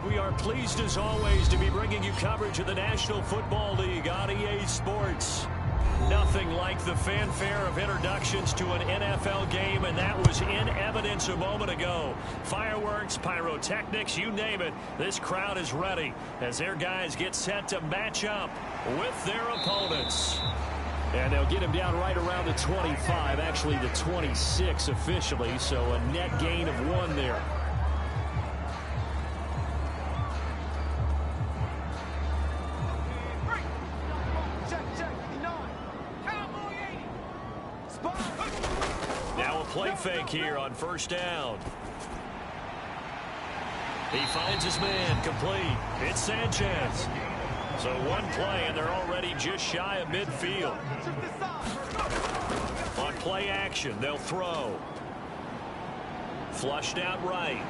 We are pleased as always to be bringing you coverage of the National Football League on EA Sports. Nothing like the fanfare of introductions to an NFL game, and that was in evidence a moment ago. Fireworks, pyrotechnics, you name it. This crowd is ready as their guys get set to match up with their opponents. And they'll get him down right around the 25, actually the 26 officially, so a net gain of 1 there. Now a play fake here on first down. He finds his man, complete. It's Sanchez. So one play, and they're already just shy of midfield. On play action, they'll throw. Flushed out right.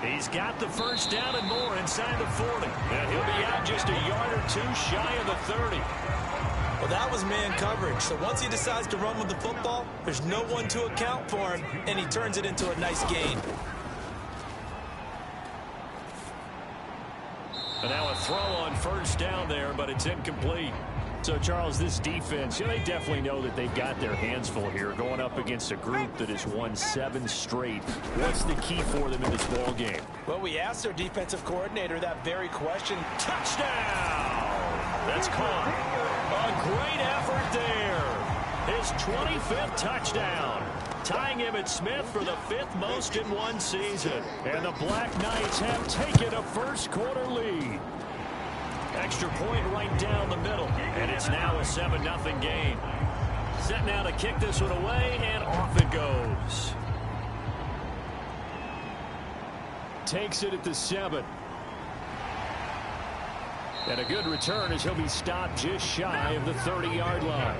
He's got the first down and more inside the 40. And he'll be out just a yard or 2 shy of the 30. Well, that was man coverage. So once he decides to run with the football, there's no one to account for him, and he turns it into a nice gain. And now a throw on first down there, but it's incomplete. So, Charles, this defense, they definitely know that they've got their hands full here going up against a group that has won 7 straight. What's the key for them in this ball game? Well, we asked their defensive coordinator that very question. Touchdown! That's caught. A great effort there. His 25th touchdown. Tying Emmitt Smith for the 5th most in one season. And the Black Knights have taken a first-quarter lead. Extra point right down the middle. And it's now a 7-0 game. Set now to kick this one away, and off it goes. Takes it at the 7. And a good return as he'll be stopped just shy of the 30-yard line.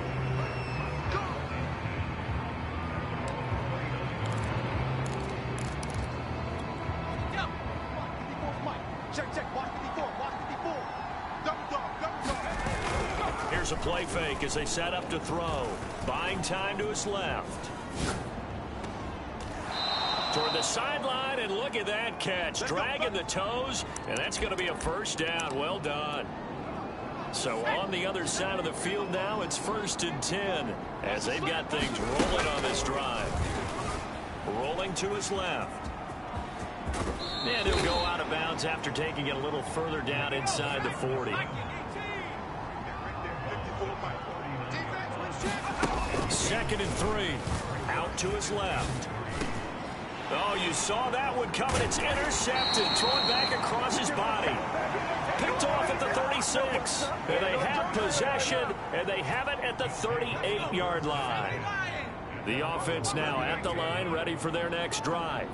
Here's a play fake as they set up to throw. Buying time to his left. Toward the sideline, and look at that catch. Dragging the toes, and that's going to be a first down. Well done. So on the other side of the field now, it's 1st and 10 as they've got things rolling on this drive. Rolling to his left. And he'll go out of bounds after taking it a little further down inside the 40. 2nd and 3. Out to his left. Oh, you saw that one coming. It's intercepted. Thrown back across his body. Picked off at the 36. And they have possession, and they have it at the 38-yard line. The offense now at the line, ready for their next drive.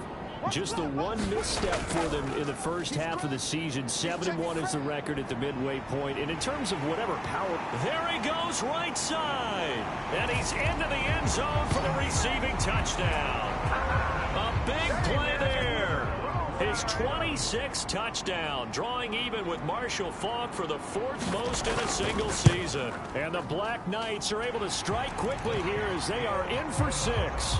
Just the one misstep for them in the first half of the season. 7-1 is the record at the midway point. And in terms of whatever power, there he goes right side. And he's into the end zone for the receiving touchdown. A big play there. His 26th touchdown, drawing even with Marshall Faulk for the 4th most in a single season. And the Black Knights are able to strike quickly here as they are in for 6.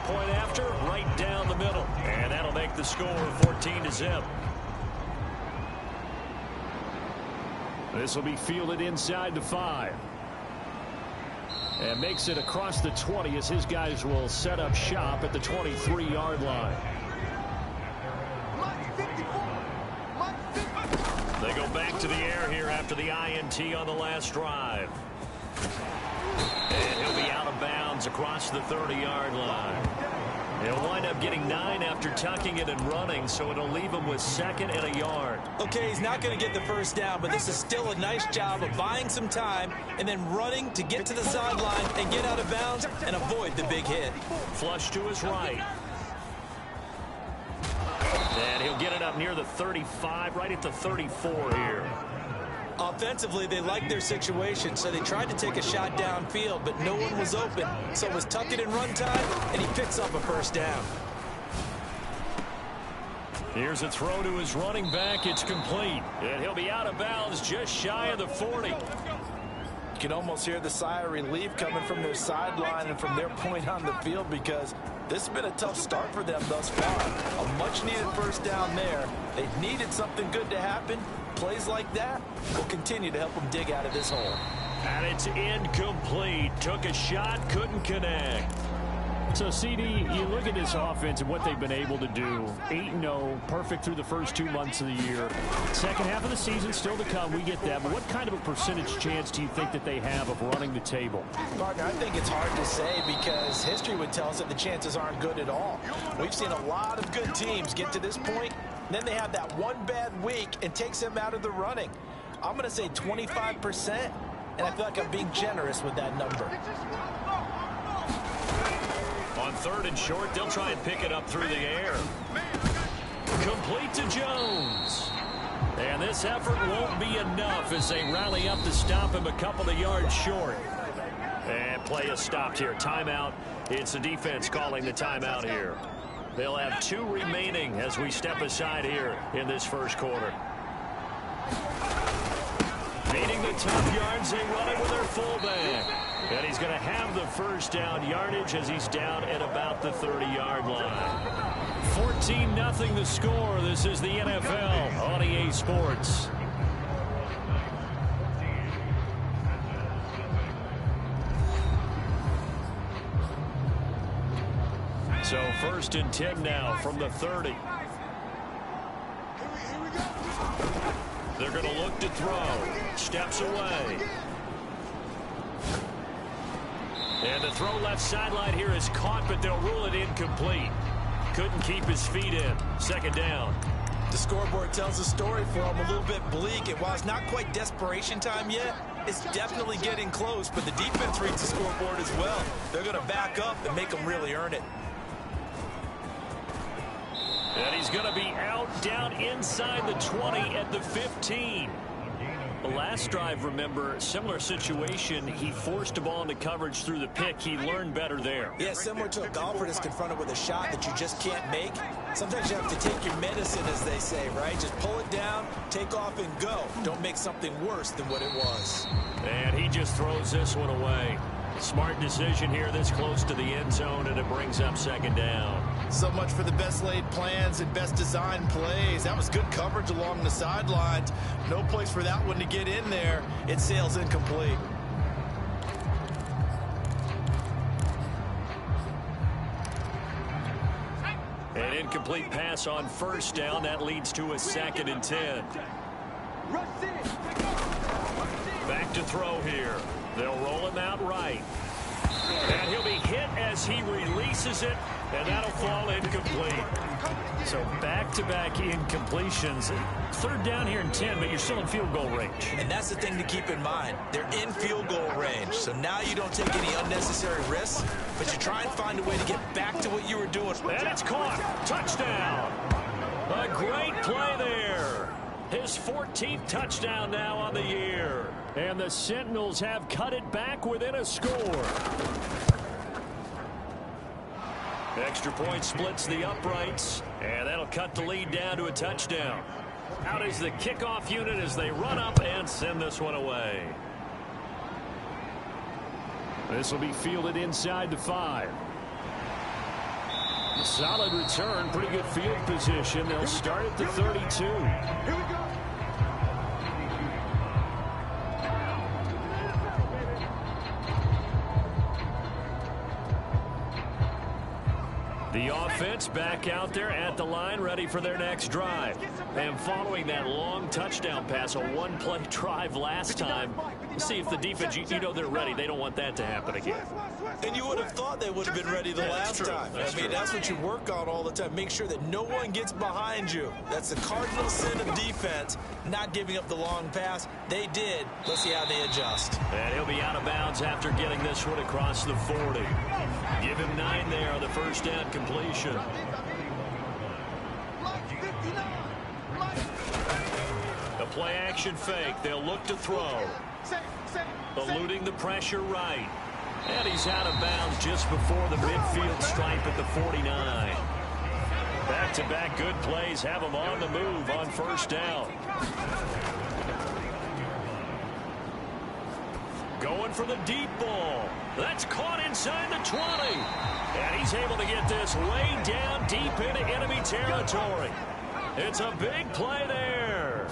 Point after, right down the middle. And that'll make the score 14-0. This will be fielded inside the 5. And makes it across the 20 as his guys will set up shop at the 23-yard line. They go back to the air here after the INT on the last drive. And he'll be out of bounds across the 30-yard line. He'll wind up getting 9 after tucking it and running, so it'll leave him with 2nd and a yard. Okay, he's not going to get the first down, but this is still a nice job of buying some time and then running to get to the sideline and get out of bounds and avoid the big hit. Flush to his right. And he'll get it up near the 35, right at the 34 here. Offensively, they liked their situation, so they tried to take a shot downfield, but no one was open. So it was tuck it and run time, and he picks up a first down. Here's a throw to his running back. It's complete. And he'll be out of bounds just shy of the 40. You can almost hear the sigh of relief coming from their sideline and from their point on the field because This has been a tough start for them thus far. A much-needed first down there. They've needed something good to happen. Plays like that will continue to help them dig out of this hole. And it's incomplete. Took a shot, couldn't connect. So, CD, you look at this offense and what they've been able to do. 8-0, perfect through the first 2 months of the year. Second half of the season still to come. We get that. But what kind of a percentage chance do you think that they have of running the table? Partner, I think it's hard to say because history would tell us that the chances aren't good at all. We've seen a lot of good teams get to this point, and then they have that one bad week and takes them out of the running. I'm going to say 25%, and I feel like I'm being generous with that number. On third and short, they'll try and pick it up through the air. Complete to Jones. And this effort won't be enough as they rally up to stop him a couple of yards short. And play is stopped here. Timeout. It's the defense calling the timeout here. They'll have 2 remaining as we step aside here in this first quarter. Beating the top yards, they run it with their fullback. And he's going to have the first down yardage as he's down at about the 30-yard line. 14-0 the score. This is the NFL on EA Sports. So first and 10 now from the 30. They're going to look to throw. Steps away. And the throw left sideline here is caught, but they'll rule it incomplete. Couldn't keep his feet in. Second down. The scoreboard tells a story for him, a little bit bleak. And while it's not quite desperation time yet, it's definitely getting close. But the defense reads the scoreboard as well. They're going to back up and make them really earn it. And he's going to be out down inside the 20 at the 15. The last drive, remember, similar situation. He forced a ball into coverage through the pick. He learned better there. Yeah, similar to a golfer that's confronted with a shot that you just can't make. Sometimes you have to take your medicine, as they say, right? Just pull it down, take off, and go. Don't make something worse than what it was. And he just throws this one away. Smart decision here this close to the end zone, and it brings up second down. So much for the best laid plans and best designed plays. That was good coverage along the sidelines. No place for that one to get in there. It sails incomplete. An incomplete pass on first down. That leads to a 2nd and 10. Back to throw here. They'll roll him out right. And he'll be hit as he releases it, and that'll fall incomplete. So back-to-back incompletions. Third down here and 10, but you're still in field goal range. And that's the thing to keep in mind. They're in field goal range. So now you don't take any unnecessary risks, but you try and find a way to get back to what you were doing. And it's caught. Touchdown. A great play there. His 14th touchdown now on the year. And the Sentinels have cut it back within a score. Extra point splits the uprights, and that'll cut the lead down to a touchdown. Out is the kickoff unit as they run up and send this one away. This will be fielded inside the 5. Solid return, pretty good field position. They'll start at the 32. Here we go. The offense back out there at the line, ready for their next drive. And following that long touchdown pass, a one-play drive last time, see if the defense, you know they're ready. They don't want that to happen again. And you would have thought they would have been ready the last time. I mean, that's what you work on all the time. Make sure that no one gets behind you. That's the cardinal sin of defense, not giving up the long pass. They did. Let's see how they adjust. And he'll be out of bounds after getting this one across the 40. Give him 9 there on the first down completion. The play action fake. They'll look to throw. Eluding the pressure right. And he's out of bounds just before the midfield stripe at the 49. Back-to-back good plays have him on the move on first down. Going for the deep ball. That's caught inside the 20. And he's able to get this way down deep into enemy territory. It's a big play there.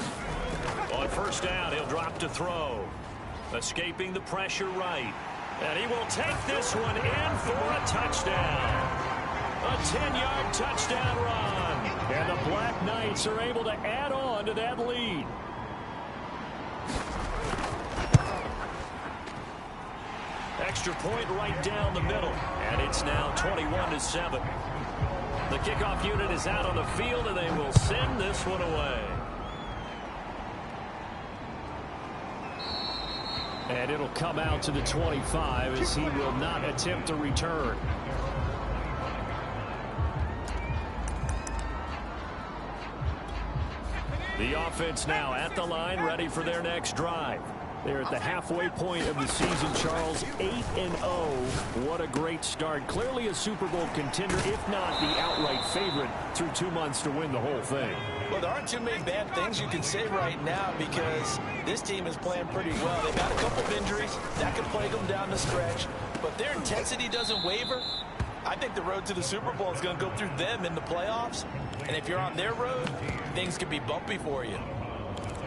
On first down, he'll drop to throw. Escaping the pressure right. And he will take this one in for a touchdown. A 10-yard touchdown run. And the Black Knights are able to add on to that lead. Extra point right down the middle. And it's now 21-7. The kickoff unit is out on the field, and they will send this one away. And it'll come out to the 25 as he will not attempt to return. The offense now at the line, ready for their next drive. They're at the halfway point of the season, Charles. 8-0. What a great start. Clearly a Super Bowl contender, if not the outright favorite, through 2 months to win the whole thing. Well, there aren't too many bad things you can say right now because this team is playing pretty well. They've got a couple of injuries. That could plague them down the stretch. But their intensity doesn't waver. I think the road to the Super Bowl is going to go through them in the playoffs. And if you're on their road, things could be bumpy for you.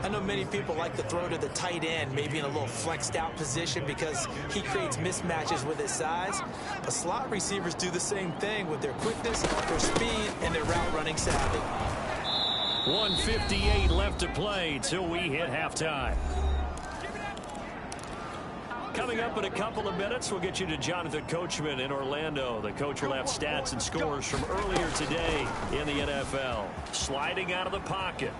I know many people like to throw to the tight end, maybe in a little flexed out position because he creates mismatches with his size. But slot receivers do the same thing with their quickness, their speed, and their route running savvy. 1:58 left to play till we hit halftime. Coming up in a couple of minutes, we'll get you to Jonathan Coachman in Orlando. The coach will have stats and scores from earlier today in the NFL. Sliding out of the pocket.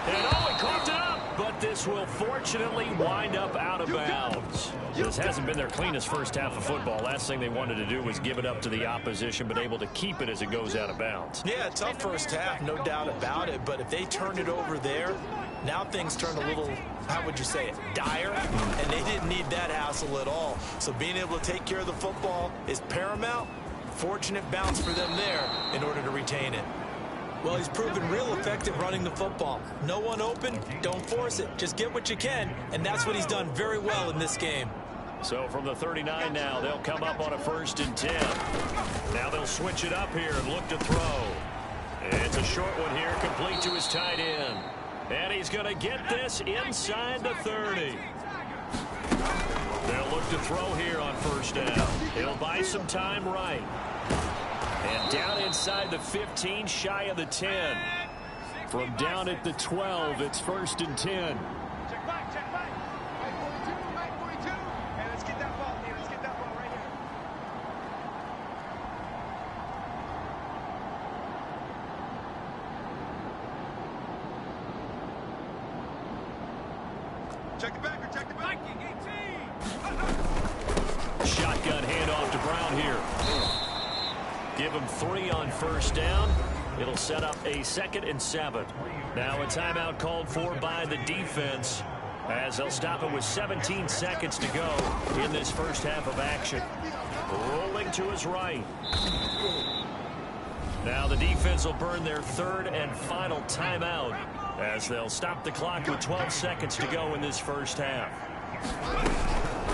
And oh, he coughed it up, but this will fortunately wind up out of bounds. This hasn't been their cleanest first half of football. Last thing they wanted to do was give it up to the opposition, but able to keep it as it goes out of bounds. Yeah, tough first half, no doubt about it. But if they turn it over there, now things turn a little, how would you say it, dire. And they didn't need that hassle at all. So being able to take care of the football is paramount. Fortunate bounce for them there in order to retain it. Well, he's proven real effective running the football. No one open, don't force it. Just get what you can, and that's what he's done very well in this game. So from the 39 now, they'll come up on a 1st and 10. Now they'll switch it up here and look to throw. It's a short one here, complete to his tight end. And he's going to get this inside the 30. They'll look to throw here on 1st down. He'll buy some time right. And down inside the 15, shy of the 10. From down at the 12, it's 1st and 10. Check back. 42. Hey, let's get that ball here. Let's get that ball right here. Check the back. Viking 18. Shotgun handoff to Brown here. Give him 3 on 1st down. It'll set up a 2nd and 7. Now a timeout called for by the defense as they'll stop it with 17 seconds to go in this first half of action. Rolling to his right. Now the defense will burn their 3rd and final timeout as they'll stop the clock with 12 seconds to go in this first half.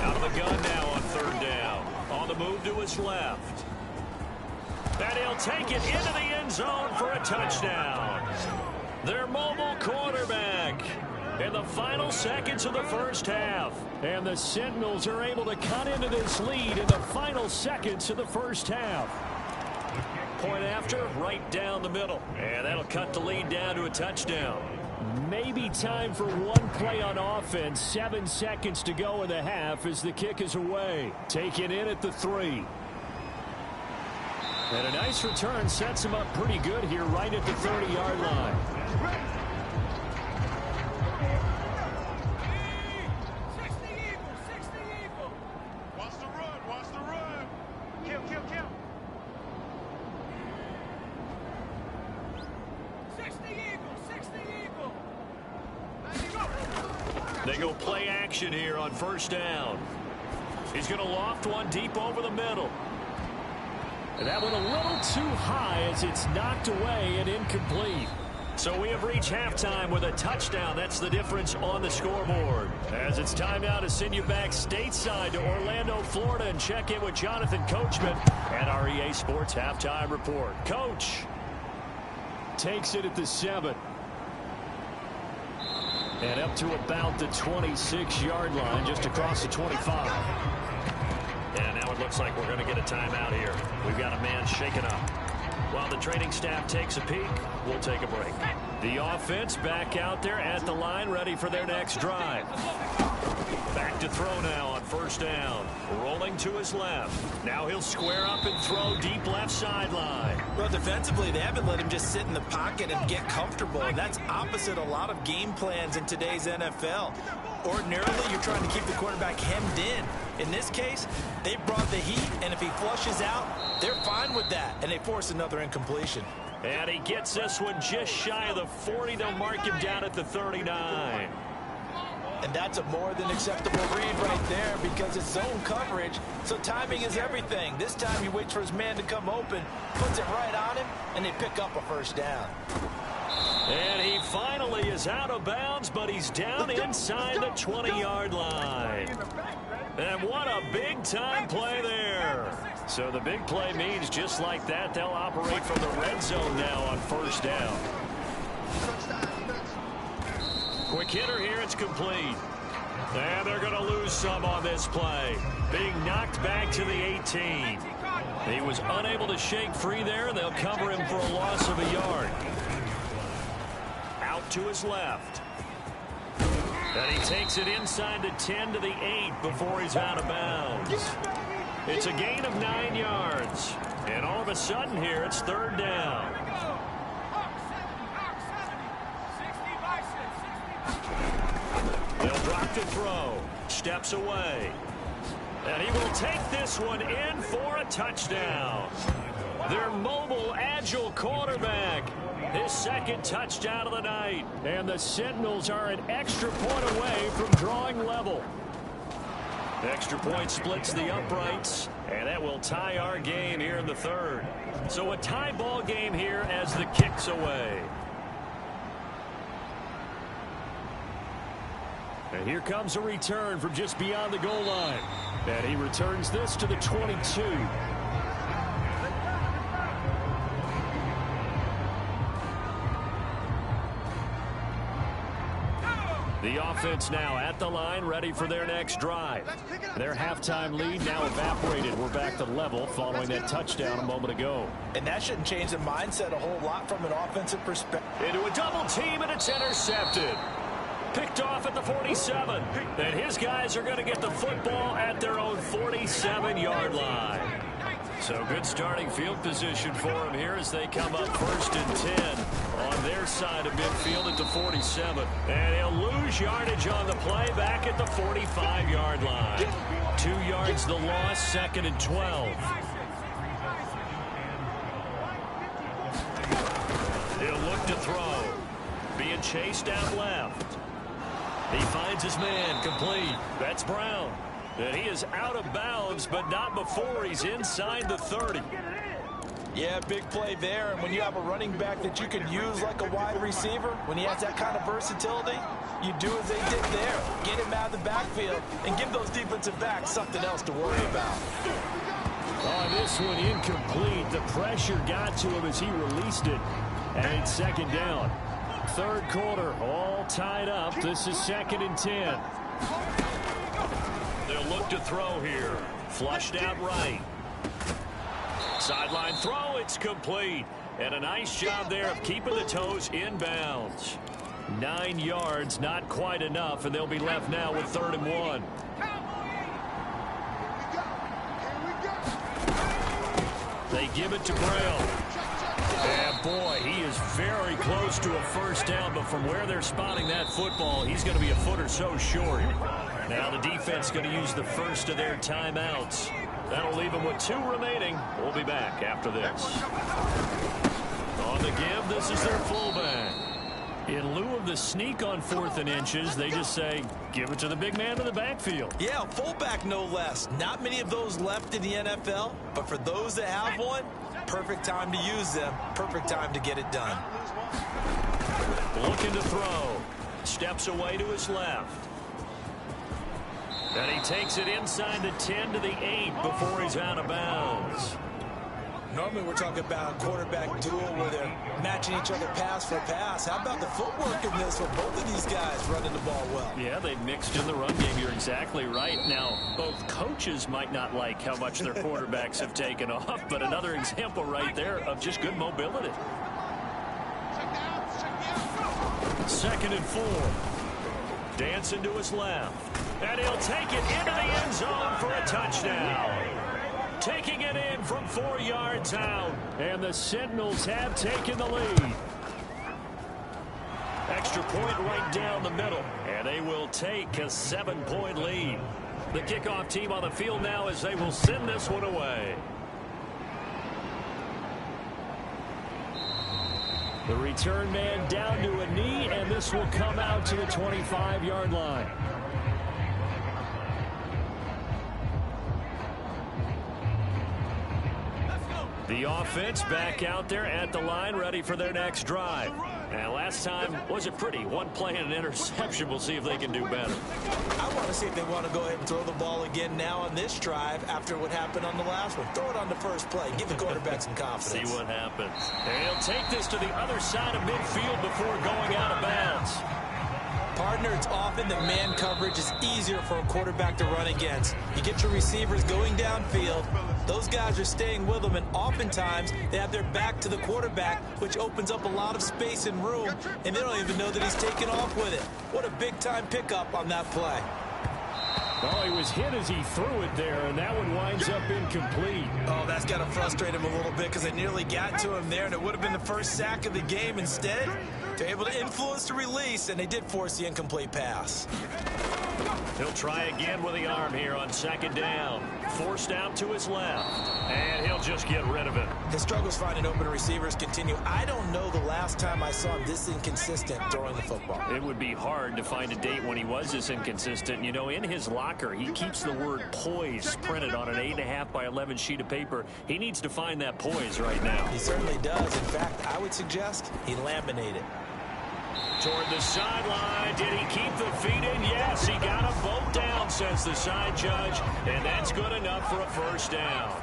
Out of the gun now on 3rd down. On the move to his left. And he'll take it into the end zone for a touchdown. Their mobile quarterback in the final seconds of the first half. And the Sentinels are able to cut into this lead in the final seconds of the first half. Point after, right down the middle. And that'll cut the lead down to a touchdown. Maybe time for one play on offense. 7 seconds to go in the half as the kick is away. Taken in at the 3. And a nice return sets him up pretty good here right at the 30-yard line. 60 Eagle. Wants to run. Kill. 60 Eagle. They go play action here on 1st down. He's going to loft one deep over the middle. And that one a little too high as it's knocked away and incomplete. So we have reached halftime with a touchdown. That's the difference on the scoreboard. As it's time now to send you back stateside to Orlando, Florida, and check in with Jonathan Coachman at our EA Sports Halftime Report. Coach. Takes it at the 7. And up to about the 26-yard line, just across the 25. And now it looks like we're going to get a timeout here. We've got a man shaken up. While the training staff takes a peek, we'll take a break. The offense back out there at the line, ready for their next drive. Back to throw now on first down. Rolling to his left. Now he'll square up and throw deep left sideline. Well, defensively, they haven't let him just sit in the pocket and get comfortable. And that's opposite a lot of game plans in today's NFL. Ordinarily, you're trying to keep the quarterback hemmed in. In this case, they brought the heat, and if he flushes out, they're fine with that, and they force another incompletion. And he gets this one just shy of the 40. They'll mark him down at the 39. And that's a more than acceptable read right there because it's zone coverage, so timing is everything. This time he waits for his man to come open, puts it right on him, and they pick up a first down. And he finally is out of bounds, but he's down inside the 20-yard line. And what a big-time play there. So the big play means just like that, they'll operate from the red zone now on first down. Quick hitter here, it's complete. And they're going to lose some on this play. Being knocked back to the 18. He was unable to shake free there, and they'll cover him for a loss of a yard. Out to his left. And he takes it inside the 10 to the 8 before he's out of bounds. It's a gain of 9 yards. And all of a sudden here, it's third down. They'll drop to throw. Steps away. And he will take this one in for a touchdown. Their mobile, agile quarterback. His second touchdown of the night. And the Sentinels are an extra point away from drawing level. Extra point splits the uprights. And that will tie our game here in the third. So a tie ball game here as the kick's away. And here comes a return from just beyond the goal line. And he returns this to the 22. The offense now at the line, ready for their next drive. Their halftime lead now evaporated. We're back to level following that touchdown a moment ago. And that shouldn't change the mindset a whole lot from an offensive perspective. Into a double team, and it's intercepted. Picked off at the 47. And his guys are going to get the football at their own 47-yard line. So good starting field position for him here as they come up first and 10 on their side of midfield at the 47. And he'll lose yardage on the play back at the 45-yard line. 2 yards the loss, second and 12. He'll look to throw. Being chased out left. He finds his man, complete. That's Brown. And he is out of bounds, but not before he's inside the 30. Yeah, big play there. And when you have a running back that you can use like a wide receiver, when he has that kind of versatility, you do as they did there. Get him out of the backfield and give those defensive backs something else to worry about. On this one, incomplete. The pressure got to him as he released it. And it's second down. Third quarter, all tied up. This is second and 10. They'll look to throw here. Flushed out right. Sideline throw, it's complete. And a nice job there of keeping the toes in bounds. 9 yards, not quite enough, and they'll be left now with 3rd and 1. They give it to Braille. And boy, he is very close to a first down, but from where they're spotting that football, he's going to be a foot or so short. Now the defense going to use the first of their timeouts. That'll leave them with 2 remaining. We'll be back after this. On the give, this is their fullback. In lieu of the sneak on 4th and inches, they just say, give it to the big man in the backfield. Yeah, fullback no less. Not many of those left in the NFL, but for those that have one, perfect time to use them. Perfect time to get it done. Looking to throw. Steps away to his left. And he takes it inside the 10 to the 8 before he's out of bounds. Normally we're talking about a quarterback duel where they're matching each other pass for pass. How about the footwork in this with both of these guys running the ball well? Yeah, they mixed in the run game. You're exactly right. Now, both coaches might not like how much their quarterbacks have taken off, but another example right there of just good mobility. 2nd and 4. Dancing to his left. And he'll take it into the end zone for a touchdown. Taking it in from 4 yards out. And the Sentinels have taken the lead. Extra point right down the middle. And they will take a 7-point lead. The kickoff team on the field now as they will send this one away. The return man down to a knee, and this will come out to the 25-yard line. The offense back out there at the line, ready for their next drive. And last time wasn't pretty. One play and an interception. We'll see if they can do better. I want to see if they want to go ahead and throw the ball again now on this drive after what happened on the last one. Throw it on the first play. Give the quarterback some confidence. See what happens. And he'll take this to the other side of midfield before going out of bounds. Partner, it's often that man coverage is easier for a quarterback to run against. You get your receivers going downfield. Those guys are staying with them, and oftentimes they have their back to the quarterback, which opens up a lot of space and room, and they don't even know that he's taken off with it. What a big-time pickup on that play. Oh, he was hit as he threw it there, and that one winds up incomplete. Oh, that's got to frustrate him a little bit because they nearly got to him there, and it would have been the first sack of the game. Instead, they're able to influence the release, and they did force the incomplete pass. He'll try again with the arm here on 2nd down. Forced out to his left. And he'll just get rid of it. His struggles finding open receivers continue. I don't know the last time I saw him this inconsistent throwing the football. It would be hard to find a date when he was this inconsistent. You know, in his locker, he keeps the word poise printed on an 8.5 by 11 sheet of paper. He needs to find that poise right now. He certainly does. In fact, I would suggest he laminate it. Toward the sideline. Did he keep the feet in? Yes, he got them both down, says the side judge. And that's good enough for a first down.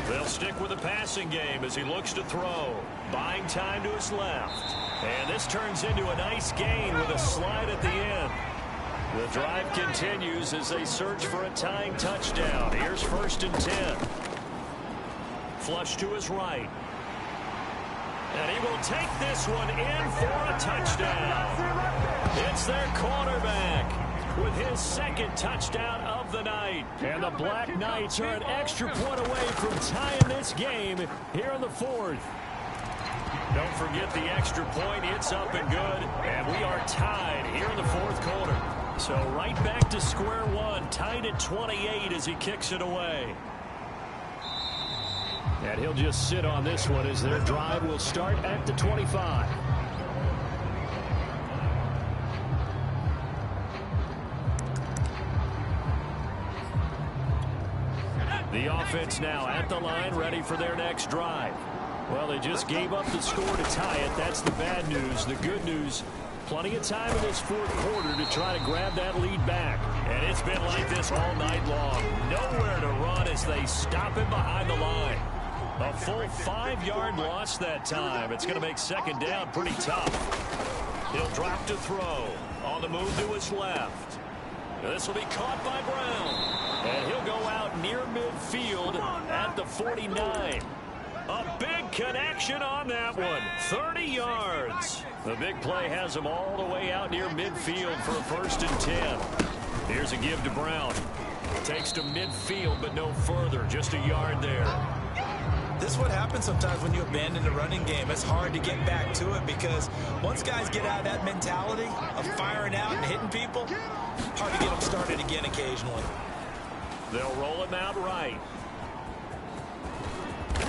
They'll stick with the passing game as he looks to throw. Buying time to his left. And this turns into a nice gain with a slide at the end. The drive continues as they search for a tying touchdown. Here's 1st and 10. Flush to his right. And he will take this one in for a touchdown. It's their quarterback with his 2nd touchdown of the night. And the Black Knights are an extra point away from tying this game here in the 4th. Don't forget the extra point. It's up and good. And we are tied here in the 4th quarter. So right back to square one. Tied at 28 as he kicks it away. And he'll just sit on this one as their drive will start at the 25. The offense now at the line, ready for their next drive. Well, they just gave up the score to tie it. That's the bad news. The good news, plenty of time in this 4th quarter to try to grab that lead back. And it's been like this all night long. Nowhere to run as they stop him behind the line. A full 5-yard loss that time. It's going to make 2nd down pretty tough. He'll drop to throw. On the move to his left. This will be caught by Brown. And he'll go out near midfield at the 49. A big connection on that one. 30 yards. The big play has him all the way out near midfield for a 1st and 10. Here's a give to Brown. Takes to midfield, but no further. Just a yard there. This is what happens sometimes when you abandon the running game. It's hard to get back to it because once guys get out of that mentality of firing out and hitting people, hard to get them started again occasionally. They'll roll him out right.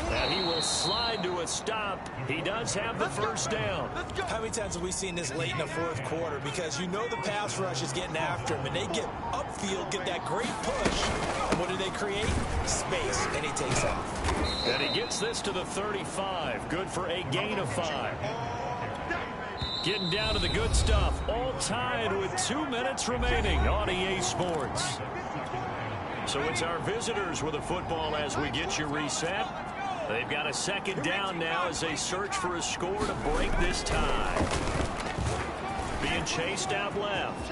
And he will slide to a stop. He does have the 1st down. How many times have we seen this late in the 4th quarter? Because you know the pass rush is getting after him, and they get upfield, get that great push. And what do they create? Space, and he takes off. And he gets this to the 35. Good for a gain of 5. Getting down to the good stuff. All tied with 2 minutes remaining on EA Sports. So it's our visitors with a football as we get you reset. They've got a second down now as they search for a score to break this tie. Being chased out left.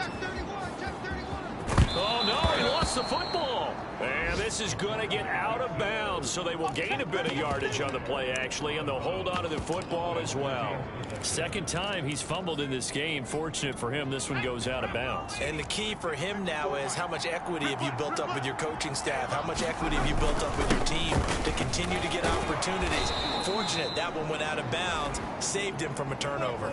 Oh, no, he lost the football. And this is going to get out of bounds, so they will gain a bit of yardage on the play, actually, and they'll hold on to the football as well. Second time he's fumbled in this game. Fortunate for him, this one goes out of bounds. And the key for him now is how much equity have you built up with your coaching staff? How much equity have you built up with your team to continue to get opportunities? Fortunate that one went out of bounds, saved him from a turnover.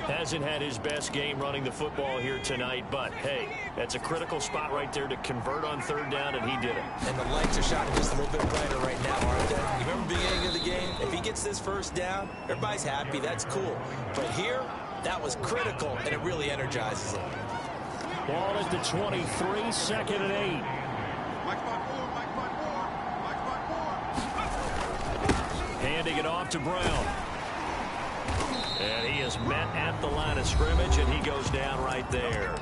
Hasn't had his best game running the football here tonight, but, hey, that's a critical spot right there to convert on third down, and he did it. And the lights are shining just a little bit brighter right now, aren't they? You remember the beginning of the game? If he gets this first down, everybody's happy. That's cool. But here, that was critical, and it really energizes him. Ball at the 23, second and 8. Handing it off to Brown. And he is met at the line of scrimmage, and he goes down right there.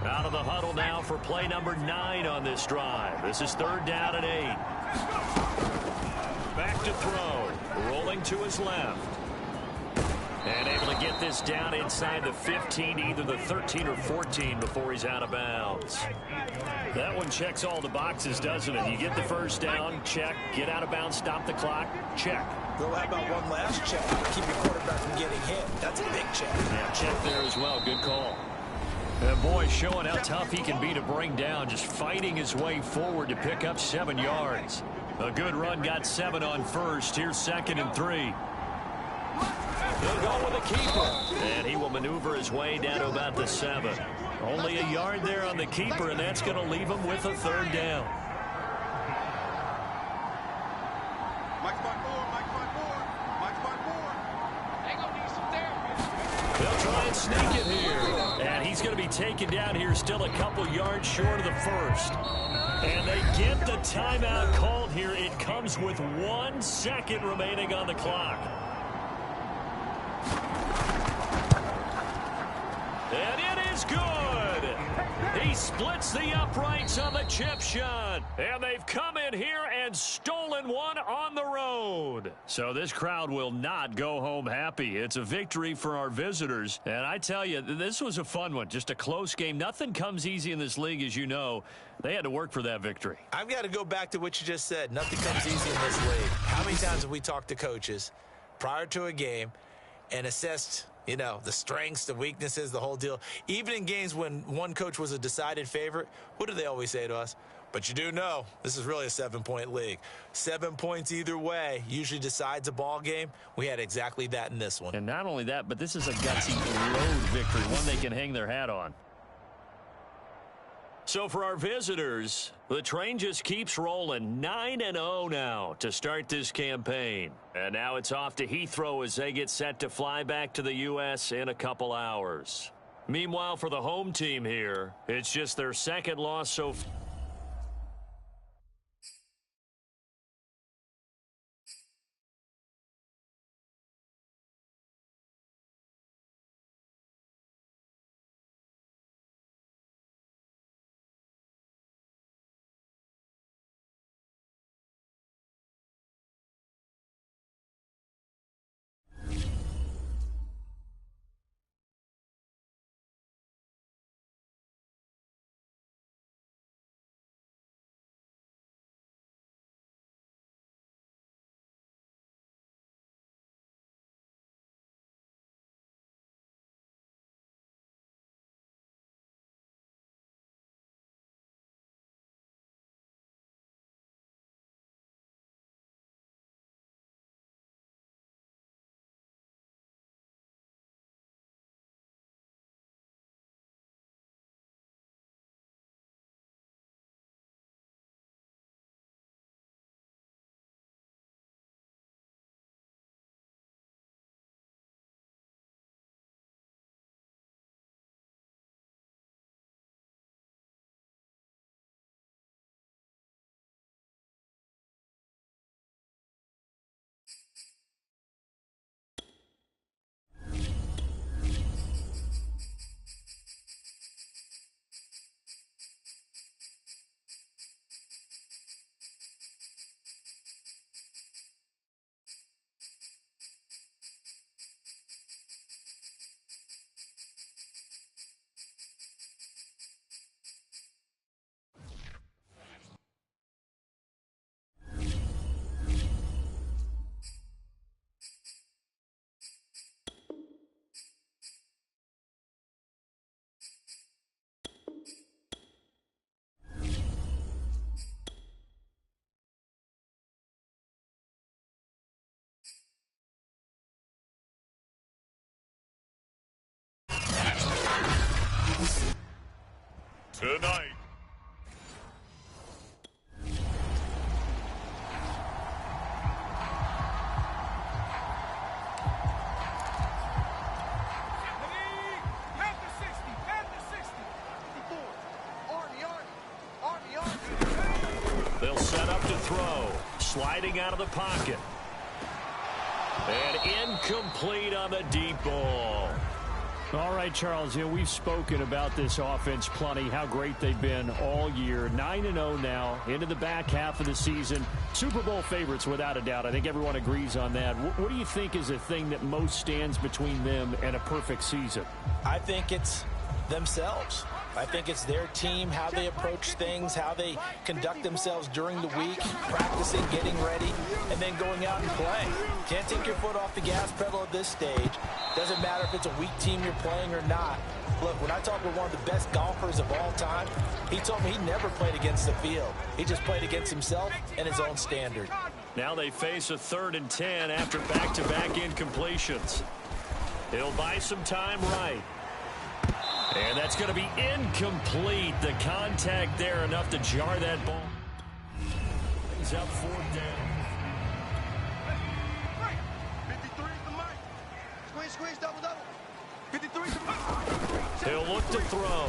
Out of the huddle now for play number 9 on this drive. This is third down and 8. Back to throw. Rolling to his left. And able to get this down inside the 15, either the 13 or 14 before he's out of bounds. That one checks all the boxes, doesn't it? You get the first down, check. Get out of bounds, stop the clock, check. Well, how about one last check? Keep your quarterback from getting hit. That's a big check. Yeah, check there as well. Good call. And boy, showing how tough he can be to bring down, just fighting his way forward to pick up 7 yards. A good run, got 7 on first. Here's second and 3. They'll go with the keeper. And he will maneuver his way down to about the 7. Only a yard there on the keeper, and that's going to leave him with a third down. They'll try and sneak it here. And he's going to be taken down here still a couple yards short of the first. And they get the timeout called here. It comes with 1 second remaining on the clock. And it is good. He splits the uprights on the chip shot. And they've come in here and stolen one on the road. So this crowd will not go home happy. It's a victory for our visitors. And I tell you, this was a fun one. Just a close game. Nothing comes easy in this league, as you know. They had to work for that victory. I've got to go back to what you just said. Nothing comes easy in this league. How many times have we talked to coaches prior to a game and assessed, you know, the strengths, the weaknesses, the whole deal? Even in games when one coach was a decided favorite, what do they always say to us? But you do know this is really a 7-point league. 7 points either way usually decides a ball game. We had exactly that in this one. And not only that, but this is a gutsy road victory, one they can hang their hat on. So for our visitors, the train just keeps rolling. 9-0 now to start this campaign. And now it's off to Heathrow as they get set to fly back to the U.S. in a couple hours. Meanwhile, for the home team here, it's just their second loss so far. tonight. They'll set up to throw. Sliding out of the pocket. And incomplete on the deep ball. All right, Charles, we've spoken about this offense plenty, how great they've been all year. 9-0 now, into the back half of the season. Super Bowl favorites, without a doubt. I think everyone agrees on that. What do you think is the thing that most stands between them and a perfect season? I think it's themselves. I think it's their team, how they approach things, how they conduct themselves during the week, practicing, getting ready, and then going out and playing. Can't take your foot off the gas pedal at this stage. Doesn't matter if it's a weak team you're playing or not. Look, when I talk with one of the best golfers of all time, he told me he never played against the field. He just played against himself and his own standard. Now they face a 3rd and 10 after back-to-back incompletions. He'll buy some time right. And that's going to be incomplete. The contact there enough to jar that ball. He's up 4th down. 53 is the mic. Squeeze, double. 53 is the mic. He'll look to throw.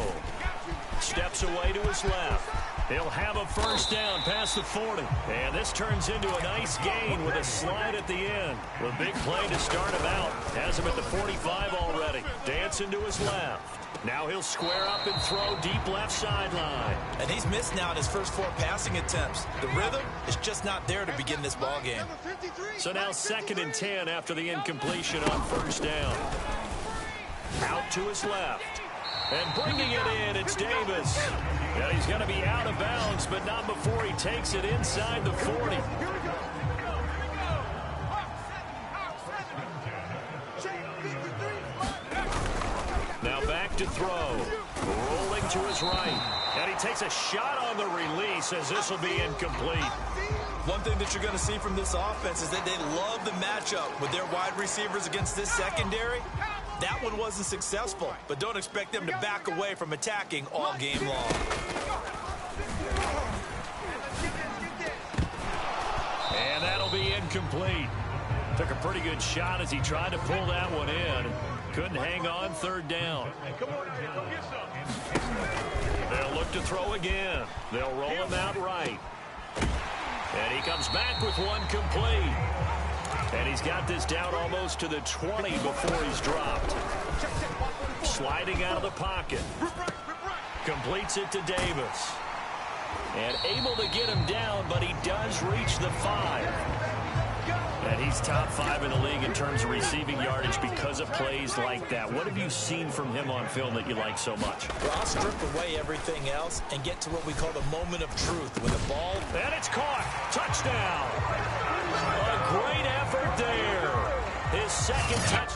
Steps away to his left. He'll have a first down past the 40. And this turns into a nice gain with a slide at the end. A big play to start him out. Has him at the 45 already. Dancing to his left. Now he'll square up and throw deep left sideline. And he's missed now in his first 4 passing attempts. The rhythm is just not there to begin this ball game. So now 2nd and 10 after the incompletion on first down. Out to his left. And bringing it in, it's Davis. And he's going to be out of bounds, but not before he takes it inside the 40. Now back to throw. Rolling to his right. And he takes a shot on the release as this will be incomplete. One thing that you're going to see from this offense is that they love the matchup with their wide receivers against this secondary. That one wasn't successful, but don't expect them to back away from attacking all game long. And that'll be incomplete. Took a pretty good shot as he tried to pull that one in. Couldn't hang on 3rd down. They'll look to throw again. They'll roll him out right. And he comes back with one complete. And he's got this down almost to the 20 before he's dropped. Sliding out of the pocket. Completes it to Davis. And able to get him down, but he does reach the 5. And he's top 5 in the league in terms of receiving yardage because of plays like that. What have you seen from him on film that you like so much? Well, I'll strip away everything else and get to what we call the moment of truth with the ball. And it's caught. Touchdown. A great effort there. His 2nd touch.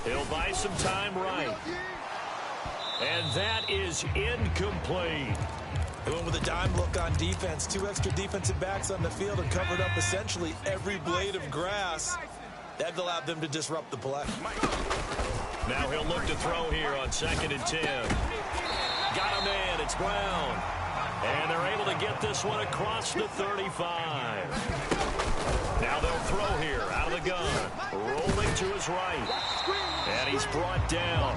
He'll buy some time right. And that is incomplete. They went with a dime look on defense. 2 extra defensive backs on the field and covered up essentially every blade of grass. That allowed them to disrupt the play. Now he'll look to throw here on 2nd and 10. Got him in. It's Brown. And they're able to get this one across the 35. Now they'll throw here out of the gun. Rolling to his right. And he's brought down.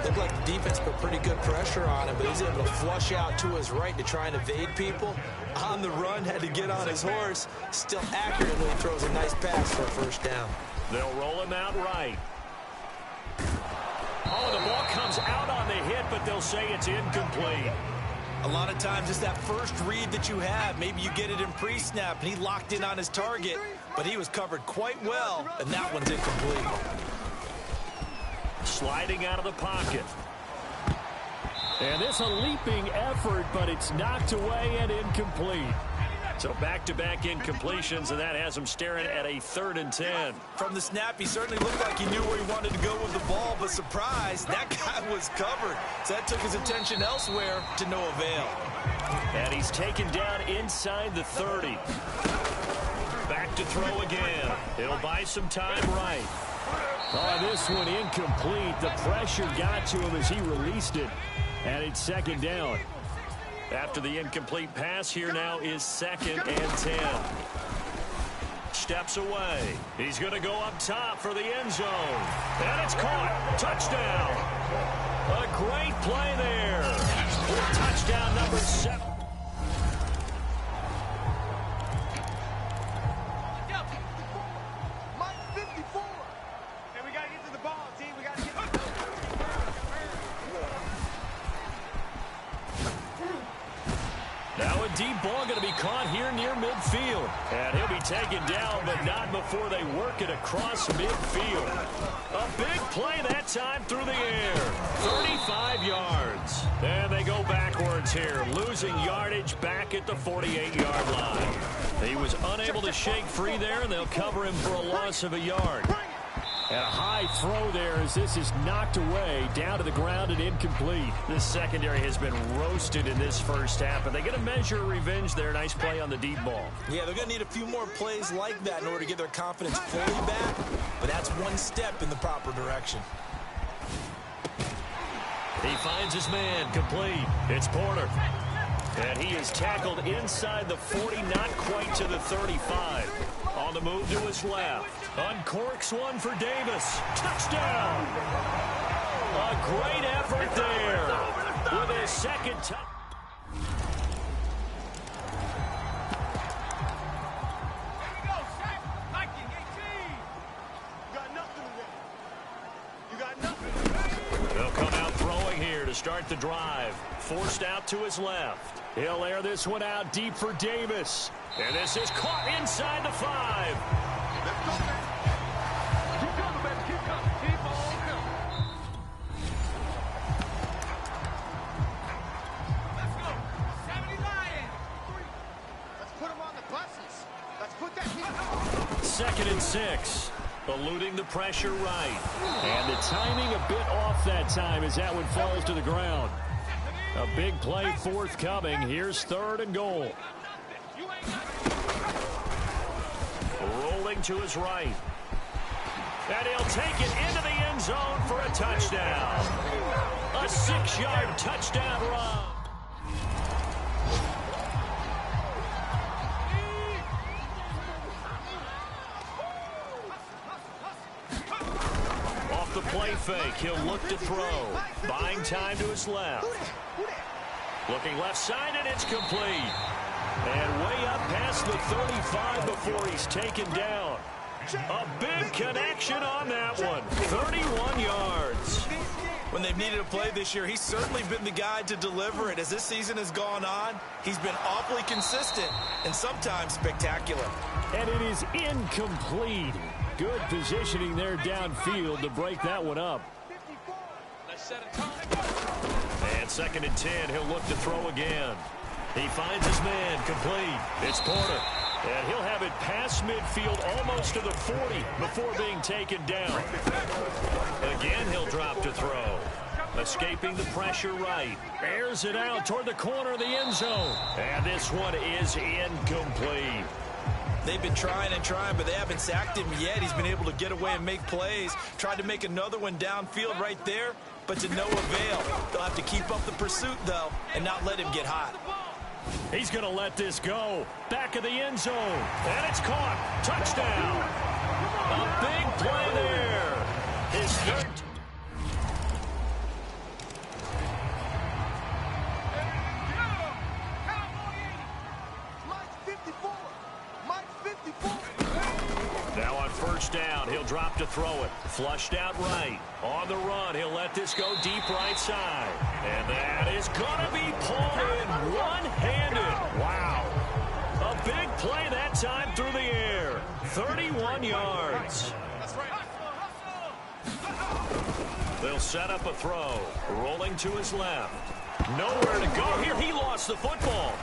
Looked like the defense put pretty good pressure on him, but he's able to flush out to his right to try and evade people. On the run, had to get on his horse. Still accurately throws a nice pass for a first down. They'll roll him out right. Oh, the ball comes out on the hit, but they'll say it's incomplete. A lot of times it's that first read that you have. Maybe you get it in pre-snap, and he locked in on his target, but he was covered quite well, and that one's incomplete. Sliding out of the pocket. And this a leaping effort, but it's knocked away and incomplete. So back-to-back incompletions, and that has him staring at a 3rd and 10. From the snap, he certainly looked like he knew where he wanted to go with the ball, but surprise, that guy was covered. So that took his attention elsewhere to no avail. And he's taken down inside the 30. Back to throw again. It'll buy some time right. Oh, this one incomplete. The pressure got to him as he released it, and it's 2nd down. After the incomplete pass, here now is 2nd and 10. Steps away. He's going to go up top for the end zone. And it's caught. Touchdown. A great play there. Touchdown number 7. Now a deep ball going to be caught here near midfield. And he'll be taken down, but not before they work it across midfield. A big play that time through the air. 35 yards. And they go backwards here, losing yardage back at the 48-yard line. He was unable to shake free there, and they'll cover him for a loss of a yard. And a high throw there as this is knocked away, down to the ground and incomplete. This secondary has been roasted in this first half, but they get a measure of revenge there. Nice play on the deep ball. Yeah, they're going to need a few more plays like that in order to get their confidence fully back, but that's one step in the proper direction. He finds his man, complete. It's Porter. And he is tackled inside the 40, not quite to the 35. On the move to his left. Uncorks one for Davis. Touchdown! A great effort there with his 2nd touchdown. They'll come out throwing here to start the drive. Forced out to his left. He'll air this one out deep for Davis. And this is caught inside the 5. Let's put him on the buses. Let's put that heat. 2nd and 6. Eluding the pressure right. And the timing a bit off that time as that one falls to the ground. A big play forthcoming. Here's 3rd and goal. Rolling to his right. And he'll take it into the end zone for a touchdown. A 6-yard touchdown run. Off the play fake, he'll look to throw. Buying time to his left. Looking left side, and it's complete. And way up past the 35 before he's taken down. A big connection on that one. 31 yards. When they've needed a play this year, he's certainly been the guy to deliver it. As this season has gone on, he's been awfully consistent and sometimes spectacular. And it is incomplete. Good positioning there downfield to break that one up. And 2nd and 10, he'll look to throw again. He finds his man, complete. It's Porter. And he'll have it past midfield almost to the 40 before being taken down. Again, he'll drop to throw. Escaping the pressure right. Airs it out toward the corner of the end zone. And this one is incomplete. They've been trying and trying, but they haven't sacked him yet. He's been able to get away and make plays. Tried to make another one downfield right there, but to no avail. They'll have to keep up the pursuit, though, and not let him get hot. He's going to let this go. Back of the end zone. And it's caught. Touchdown. A big play there. His 3rd. Now on 1st down, he'll drop to throw it. Flushed out right. On the run, he'll let this go deep right side. And that is going to be pulled in one-handed. Wow. A big play that time through the air. 31 yards. They'll set up a throw. Rolling to his left. Nowhere to go here. He lost the football.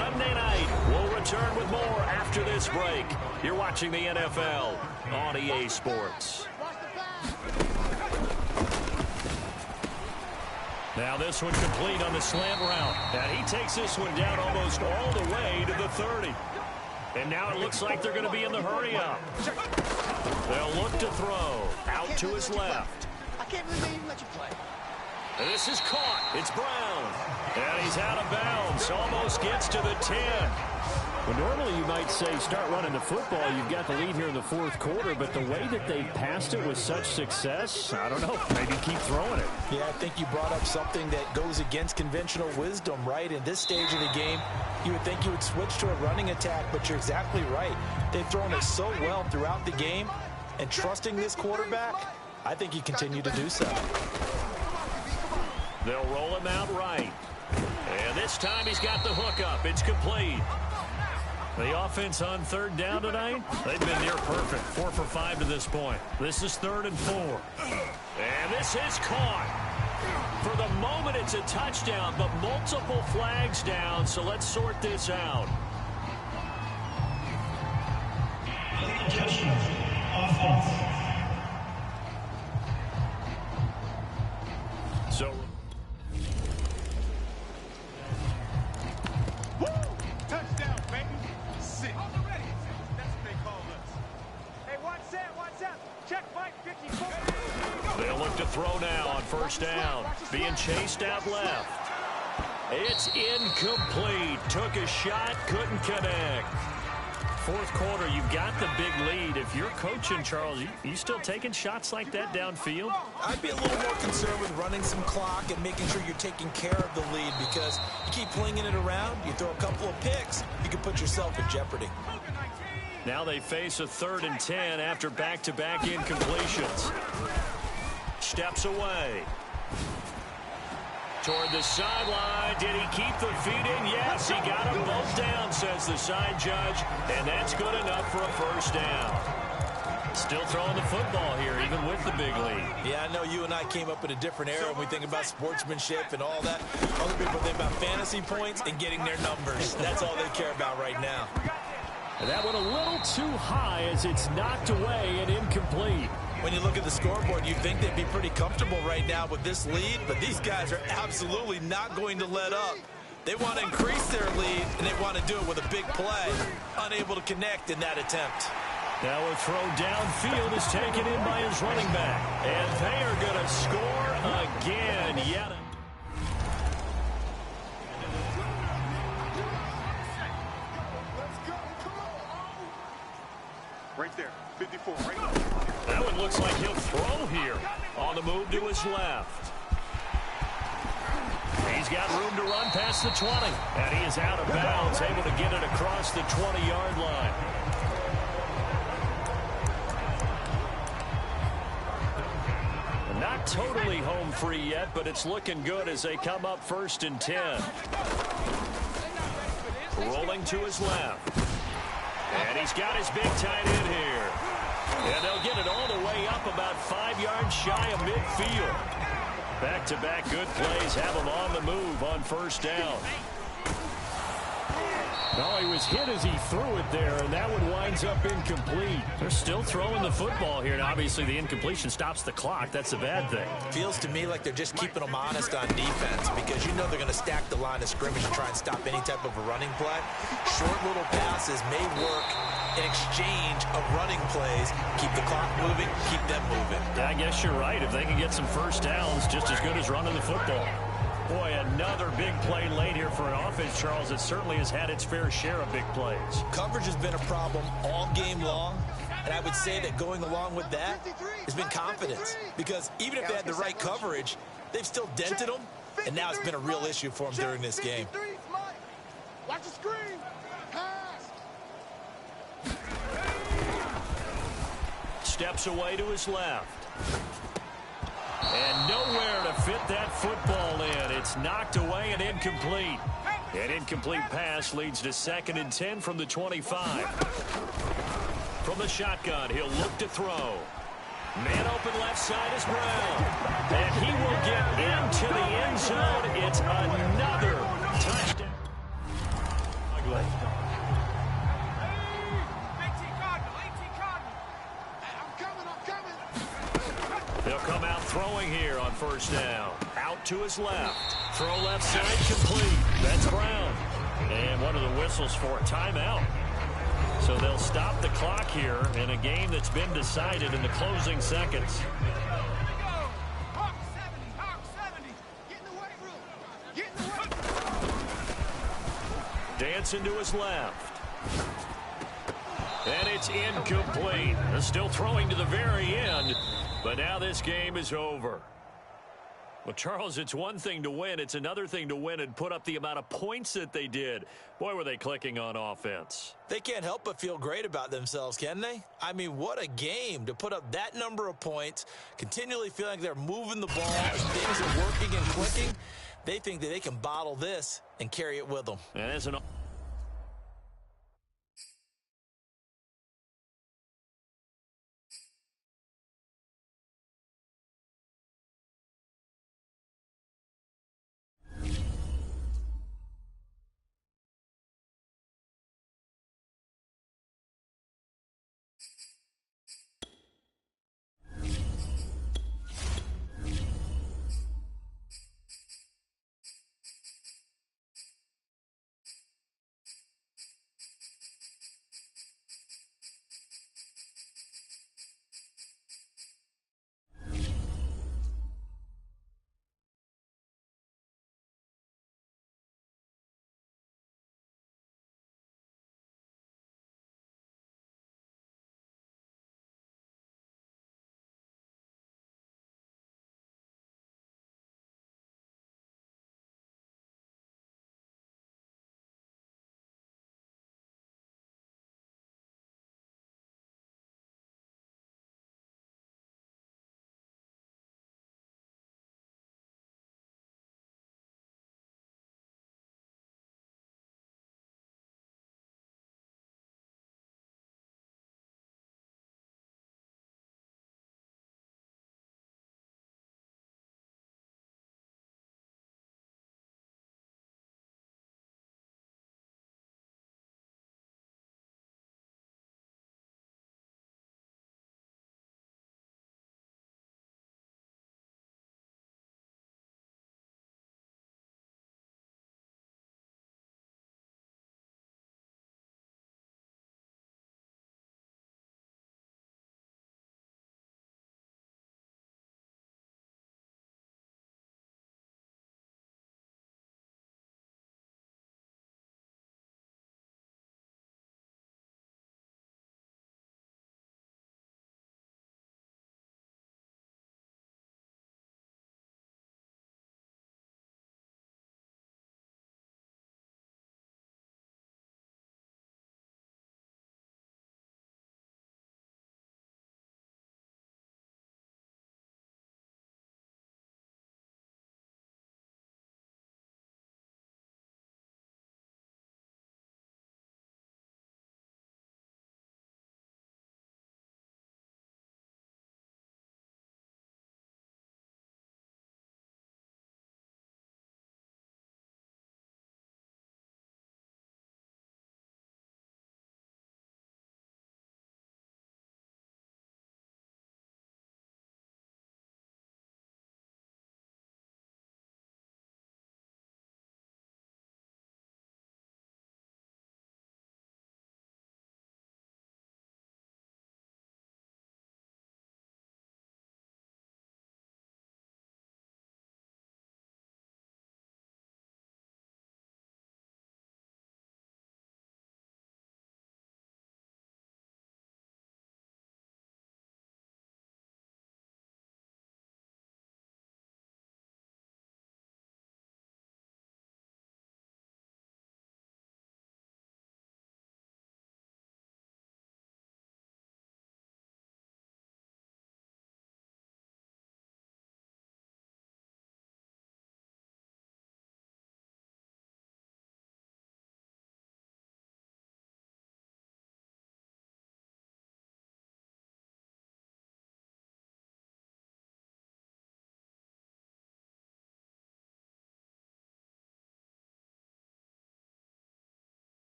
Sunday night. We'll return with more after this break. You're watching the NFL on EA Sports. Now this one complete on the slant route. And he takes this one down almost all the way to the 30. And now it looks like they're going to be in the hurry-up. They'll look to throw. Out to his left. I can't believe they even let you play. This is caught. It's Brown. And he's out of bounds. Almost gets to the 10. Well, normally you might say start running the football. You've got the lead here in the fourth quarter, but the way that they passed it with such success, I don't know, maybe keep throwing it. Yeah, I think you brought up something that goes against conventional wisdom, right? In this stage of the game, you would think you would switch to a running attack, but you're exactly right. They've thrown it so well throughout the game, and trusting this quarterback, I think you continue to do so. They'll roll him out right. And this time he's got the hook up. It's complete. The offense on third down tonight, they've been near perfect. 4 for 5 to this point. This is 3rd and 4. And this is caught. For the moment, it's a touchdown, but multiple flags down, so let's sort this out. So... Touchdown, baby. Sick. Already. That's what they call us. Hey, watch that. Check Mike 54. They'll look to throw now on first down. Being chased out left. It's incomplete. Took a shot, couldn't connect. Fourth quarter, you've got the big lead. If you're coaching, Charles, you still taking shots like that downfield? I'd be a little more concerned with running some clock and making sure you're taking care of the lead, because you keep flinging it around, you throw a couple of picks, you can put yourself in jeopardy. Now they face a 3rd and 10 after back-to-back incompletions. Steps away. Toward the sideline. Did he keep the feet in? Yes, he got them both down, says the side judge. And that's good enough for a first down. Still throwing the football here, even with the big lead. Yeah, I know you and I came up in a different era when we think about sportsmanship and all that. Other people think about fantasy points and getting their numbers. That's all they care about right now. And that went a little too high as it's knocked away and incomplete. When you look at the scoreboard, you'd think they'd be pretty comfortable right now with this lead, but these guys are absolutely not going to let up. They want to increase their lead, and they want to do it with a big play. Unable to connect in that attempt. Now a throw downfield is taken in by his running back. And they are going to score again. Yet. Right there. 54. Right there. That one looks like he'll throw here. On the move to his left. He's got room to run past the 20. And he is out of bounds, able to get it across the 20-yard line. Not totally home free yet, but it's looking good as they come up 1st and 10. Rolling to his left. And he's got his big tight end here. And they'll get it all the way up about 5 yards shy of midfield. Back-to-back good plays have him on the move on first down. No, he was hit as he threw it there, and that one winds up incomplete. They're still throwing the football here, and obviously the incompletion stops the clock. That's a bad thing. Feels to me like they're just keeping them honest on defense, because you know they're going to stack the line of scrimmage and try and stop any type of a running play. Short little passes may work in exchange of running plays. Keep the clock moving, keep them moving. I guess you're right. If they can get some first downs, just as good as running the football. Boy, another big play late here for an offense, Charles, that certainly has had its fair share of big plays. Coverage has been a problem all game long, and I would say that going along with that has been confidence, because even if they had the right coverage, they've still dented them, and now it's been a real issue for them during this game. Watch the screen. Pass. Steps away to his left. And nowhere to fit that football in. It's knocked away and incomplete. An incomplete pass leads to 2nd and 10 from the 25. From the shotgun, he'll look to throw. Man open left side is Brown. And he will get into the end zone. It's another touchdown. first down. Out to his left. Throw left side complete. That's Brown. And one of the whistles for a timeout. So they'll stop the clock here in a game that's been decided in the closing seconds. Dancing to his left. And it's incomplete. They're still throwing to the very end, but now this game is over. Well, Charles, it's one thing to win. It's another thing to win and put up the amount of points that they did. Boy, were they clicking on offense. They can't help but feel great about themselves, can they? I mean, what a game to put up that number of points, continually feeling like they're moving the ball and things are working and clicking. They think that they can bottle this and carry it with them. And as an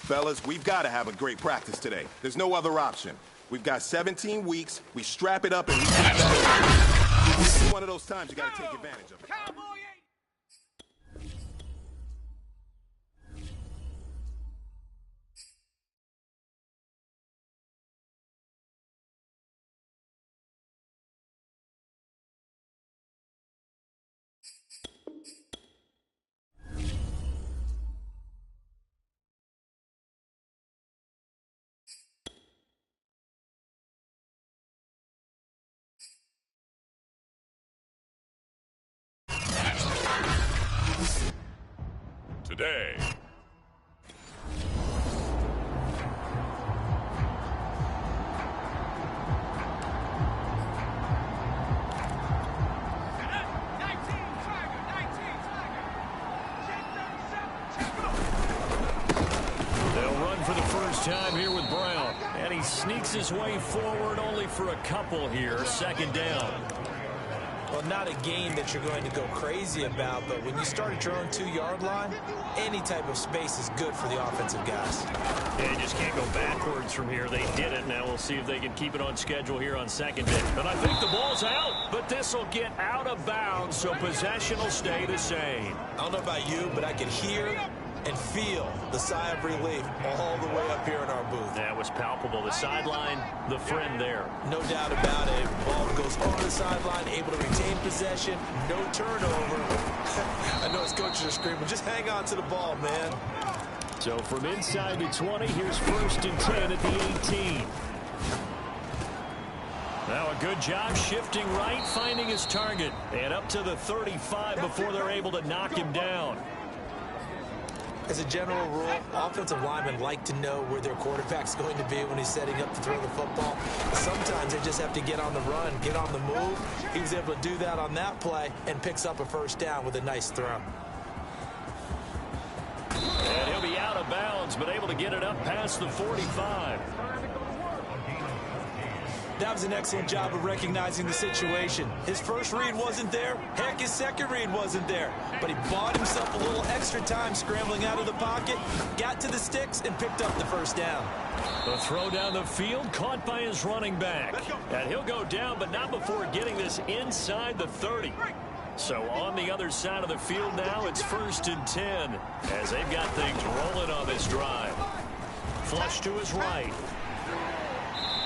Fellas, we've got to have a great practice today. There's no other option. We've got 17 weeks. We strap it up and we get better. This is one of those times you got to take advantage of it. Today. They'll run for the first time here with Brown. And he sneaks his way forward only for a couple here. Second down. Well, not a game that you're going to go crazy about, but when you start at your own 2-yard line, any type of space is good for the offensive guys. They just can't go backwards from here. They did it. Now we'll see if they can keep it on schedule here on second down. And I think the ball's out, but this will get out of bounds, so possession will stay the same. I don't know about you, but I could hear and feel the sigh of relief all the way up here in our booth. That was palpable. The sideline, the friend there. No doubt about it. Ball goes over the sideline, able to retain possession, no turnover. I know his coaches are screaming, just hang on to the ball, man. So from inside the 20, here's 1st and 10 at the 18. Now a good job shifting right, finding his target. And up to the 35 before they're able to knock him down. As a general rule, offensive linemen like to know where their quarterback's going to be when he's setting up to throw the football. Sometimes they just have to get on the run, get on the move. He was able to do that on that play and picks up a first down with a nice throw. And he'll be out of bounds, but able to get it up past the 45. That was an excellent job of recognizing the situation. His first read wasn't there. Heck, his second read wasn't there. But he bought himself a little extra time scrambling out of the pocket, got to the sticks, and picked up the first down. The throw down the field, caught by his running back. And he'll go down, but not before getting this inside the 30. So on the other side of the field now, it's 1st and 10, as they've got things rolling on this drive. Flush to his right.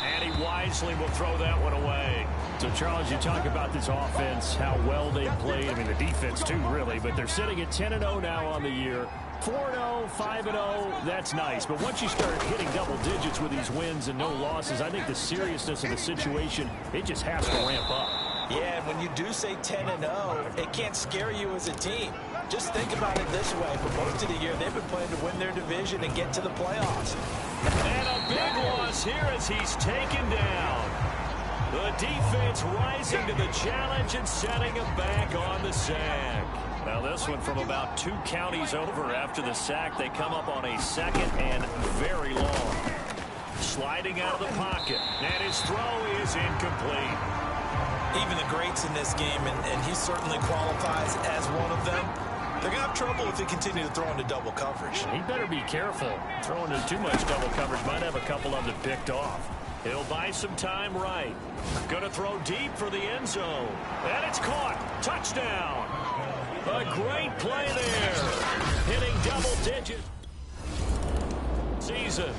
And he wisely will throw that one away. So, Charles, you talk about this offense, how well they've played. I mean, the defense, too, really. But they're sitting at 10-0 now on the year. 4-0, 5-0, that's nice. But once you start hitting double digits with these wins and no losses, I think the seriousness of the situation, it just has to ramp up. Yeah, and when you do say 10-0, it can't scare you as a team. Just think about it this way. For most of the year, they've been playing to win their division and get to the playoffs. And a big loss here as he's taken down. The defense rising to the challenge and setting him back on the sack. Now this one from about 2 counties over after the sack. They come up on a 2nd and very long. Sliding out of the pocket. And his throw is incomplete. Even the greats in this game, and he certainly qualifies as one of them, they're going to have trouble if they continue to throw into double coverage. He better be careful. Throwing into too much double coverage might have a couple of them picked off. He'll buy some time right. Going to throw deep for the end zone. And it's caught. Touchdown. A great play there. Hitting double digits. Season.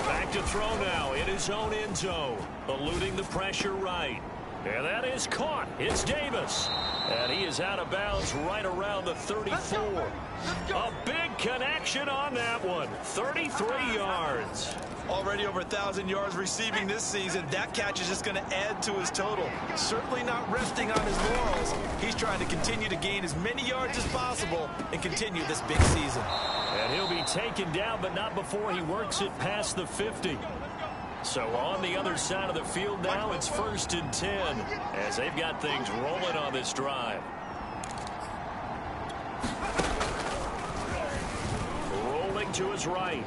Back to throw now in his own end zone. Eluding the pressure right. And that is caught. It's Davis. And he is out of bounds right around the 34. A big connection on that one. 33 yards. Already over 1,000 yards receiving this season. That catch is just going to add to his total. Certainly not resting on his laurels. He's trying to continue to gain as many yards as possible and continue this big season. And he'll be taken down, but not before he works it past the 50. So on the other side of the field now, it's 1st and 10 as they've got things rolling on this drive. Rolling to his right.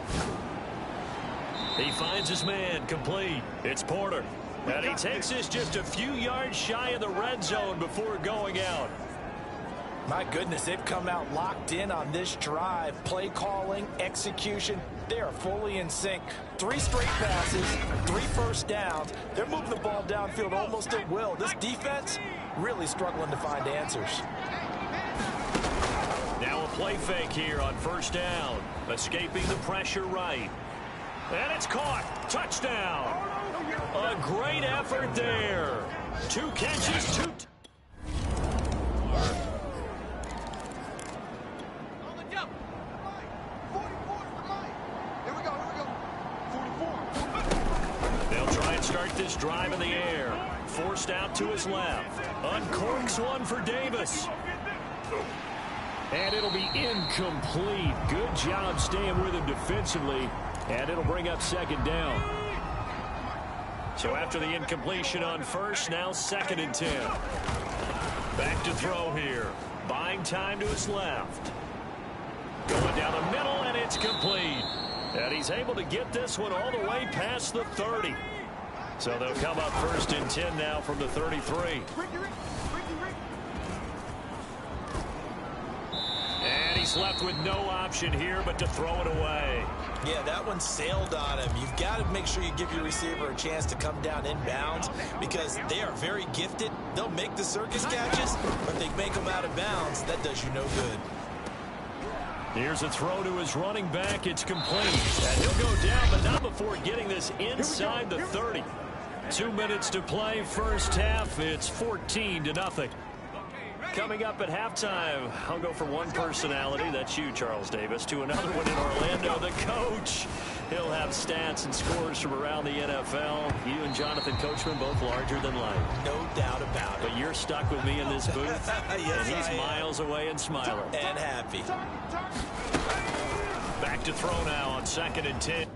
He finds his man complete. It's Porter. And he takes this just a few yards shy of the red zone before going out. My goodness, they've come out locked in on this drive. Play calling, execution, they are fully in sync. 3 straight passes, 3 first downs. They're moving the ball downfield almost at will. This defense really struggling to find answers. Now a play fake here on first down. Escaping the pressure right. And it's caught. Touchdown. A great effort there. 2 catches, 2... They'll try and start this drive in the air. Forced out to his left. Uncorks one for Davis. And it'll be incomplete. Good job staying with him defensively. And it'll bring up second down. So after the incompletion on first, now 2nd and 10. Back to throw here. Buying time to his left. Going down the middle, and it's complete. And he's able to get this one all the way past the 30. So they'll come up 1st and 10 now from the 33. And he's left with no option here but to throw it away. Yeah, that one sailed on him. You've got to make sure you give your receiver a chance to come down inbounds because they are very gifted. They'll make the circus catches, but they make them out of bounds. That does you no good. Here's a throw to his running back. It's complete. And he'll go down, but not before getting this inside the 30. 2 minutes to play, first half. It's 14-0. Coming up at halftime, I'll go from one personality, that's you, Charles Davis, to another one in Orlando, the coach. He'll have stats and scores from around the NFL. You and Jonathan Coachman both larger than life. No doubt about it. But you're stuck with me in this booth, yes, and he's miles away and smiling. And happy. Back to throw now on 2nd and 10.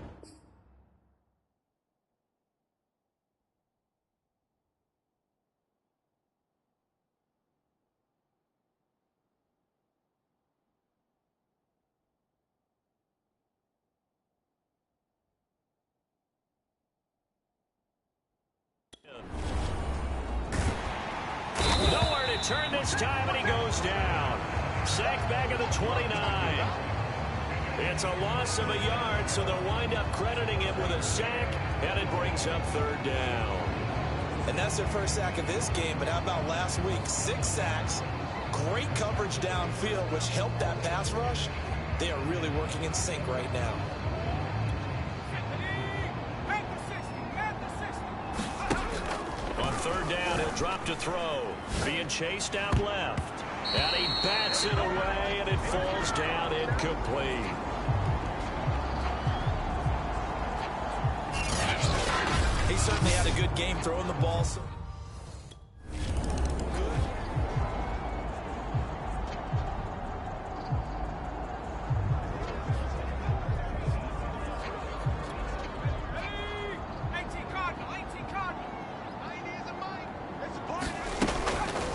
Nowhere to turn this time, and he goes down. Sacked back at the 29. It's a loss of a yard, so they'll wind up crediting him with a sack, and it brings up 3rd down. And that's their first sack of this game, but how about last week? 6 sacks, great coverage downfield, which helped that pass rush. They are really working in sync right now. On 3rd down, he'll drop to throw. Being chased out left. And he bats it away, and it falls down incomplete. He certainly had a good game throwing the ball.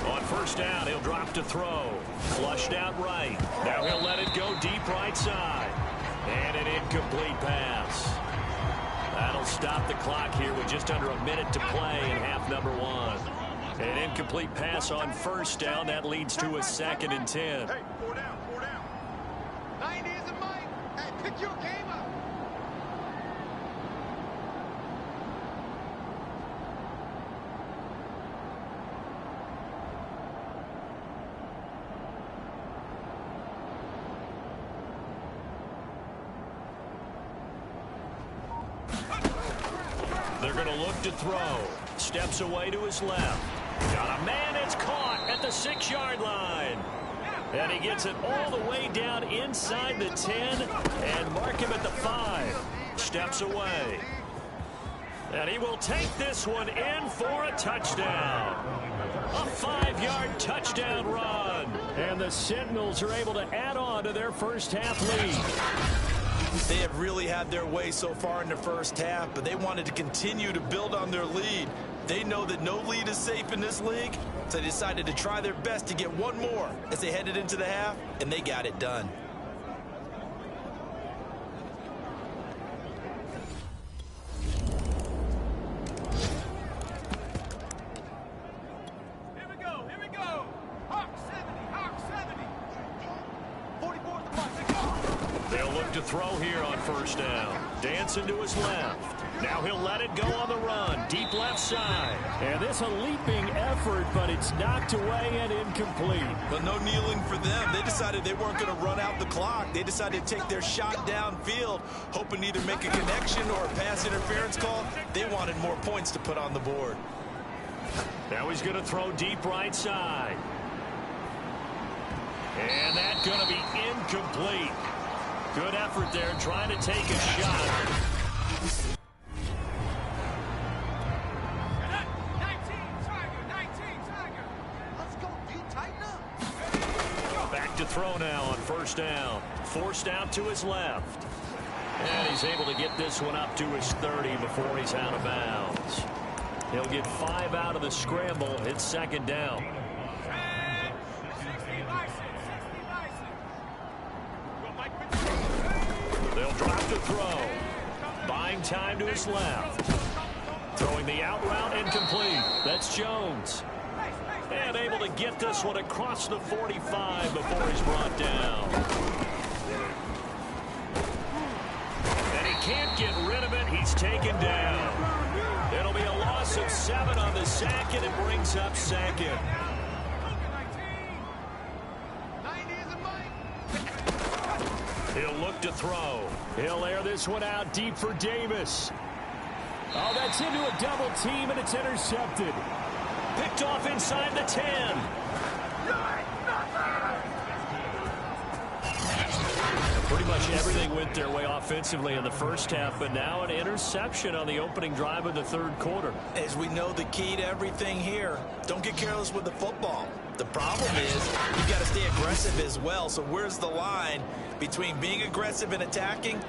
On 1st down, he'll drop to throw. Flushed out right. Now he'll let it go deep right side. And an incomplete pass. That'll stop the clock here with just under a minute to play in half number 1. An incomplete pass on 1st down. That leads to a 2nd and 10. Hey, 4 down, 4 down. 90 isn't mine. Hey, pick your game up. They're going to look to throw. Steps away to his left. Got a man. It's caught at the 6-yard line. And he gets it all the way down inside the 10 and mark him at the 5. Steps away. And he will take this one in for a touchdown. A 5-yard touchdown run. And the Sentinels are able to add on to their first half lead. They have really had their way so far in the first half, but they wanted to continue to build on their lead. They know that no lead is safe in this league, so they decided to try their best to get one more as they headed into the half, and they got it done. look to throw here on first down. Dancing to his left. Now he'll let it go on the run. Deep left side. And this a leaping effort, but it's knocked away and incomplete. But no kneeling for them. They decided they weren't going to run out the clock. They decided to take their shot downfield, hoping to either make a connection or a pass interference call. They wanted more points to put on the board. Now he's going to throw deep right side. And that's going to be incomplete. Good effort there trying to take a shot. 19, Tiger. Let's go, D. Tighten up. Back to throw now on first down. Forced out to his left. And he's able to get this one up to his 30 before he's out of bounds. He'll get 5 out of the scramble. It's second down. They'll drop the throw. Buying time to his left. Throwing the out route incomplete. That's Jones. And able to get this one across the 45 before he's brought down. And he can't get rid of it. He's taken down. It'll be a loss of 7 on the sack, and it brings up second. He'll look to throw. He'll air this one out deep for Davis. Oh, that's into a double team, and it's intercepted. Picked off inside the 10. Pretty much everything went their way offensively in the first half, but now an interception on the opening drive of the third quarter. As we know, the key to everything here, don't get careless with the football. The problem is you've got to stay aggressive as well. So where's the line between being aggressive and attacking?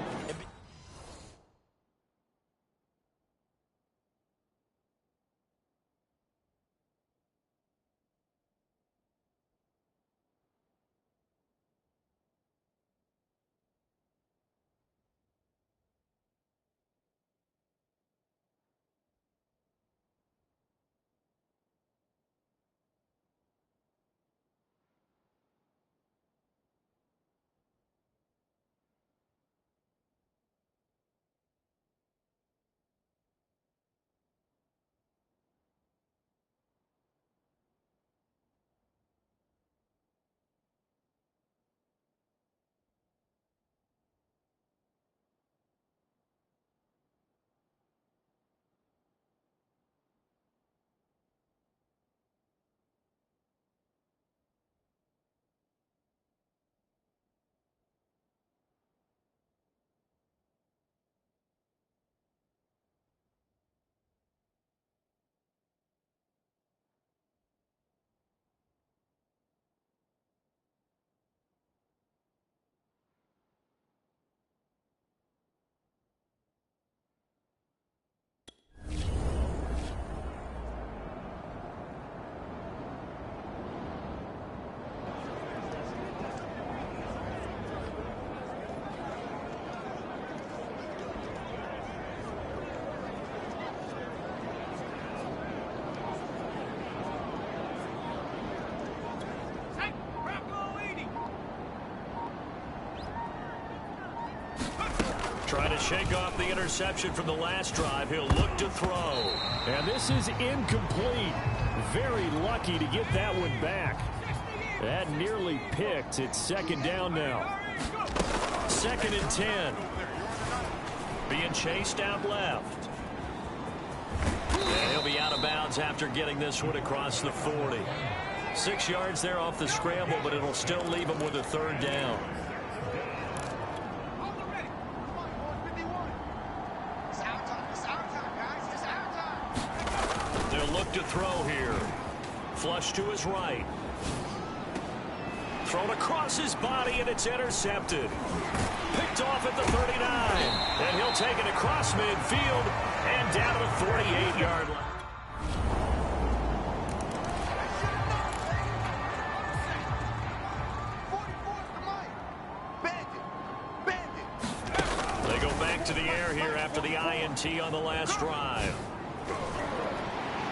Trying to shake off the interception from the last drive. He'll look to throw. And this is incomplete. Very lucky to get that one back. That nearly picked. It's second down now. 2nd and 10. Being chased out left. And he'll be out of bounds after getting this one across the 40. 6 yards there off the scramble, but it'll still leave him with a third down. To throw here. Flush to his right. Thrown across his body, and it's intercepted. Picked off at the 39. And he'll take it across midfield and down to the 48-yard line. They go back to the air here after the INT on the last drive.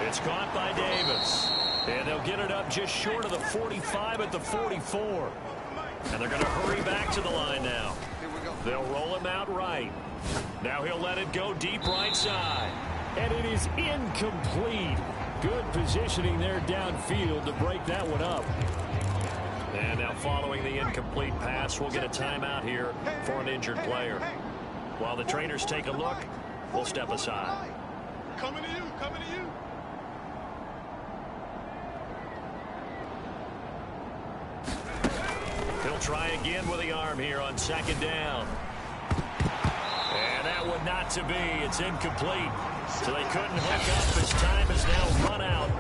It's caught by Davis. And they'll get it up just short of the 45 at the 44. And they're going to hurry back to the line now. Here we go. They'll roll him out right. Now he'll let it go deep right side. And it is incomplete. Good positioning there downfield to break that one up. And now following the incomplete pass, we'll get a timeout here for an injured player. While the trainers take a look, we'll step aside. Coming to you, coming to you. He'll try again with the arm here on second down. And that one not to be. It's incomplete. So they couldn't hook up as time is now run out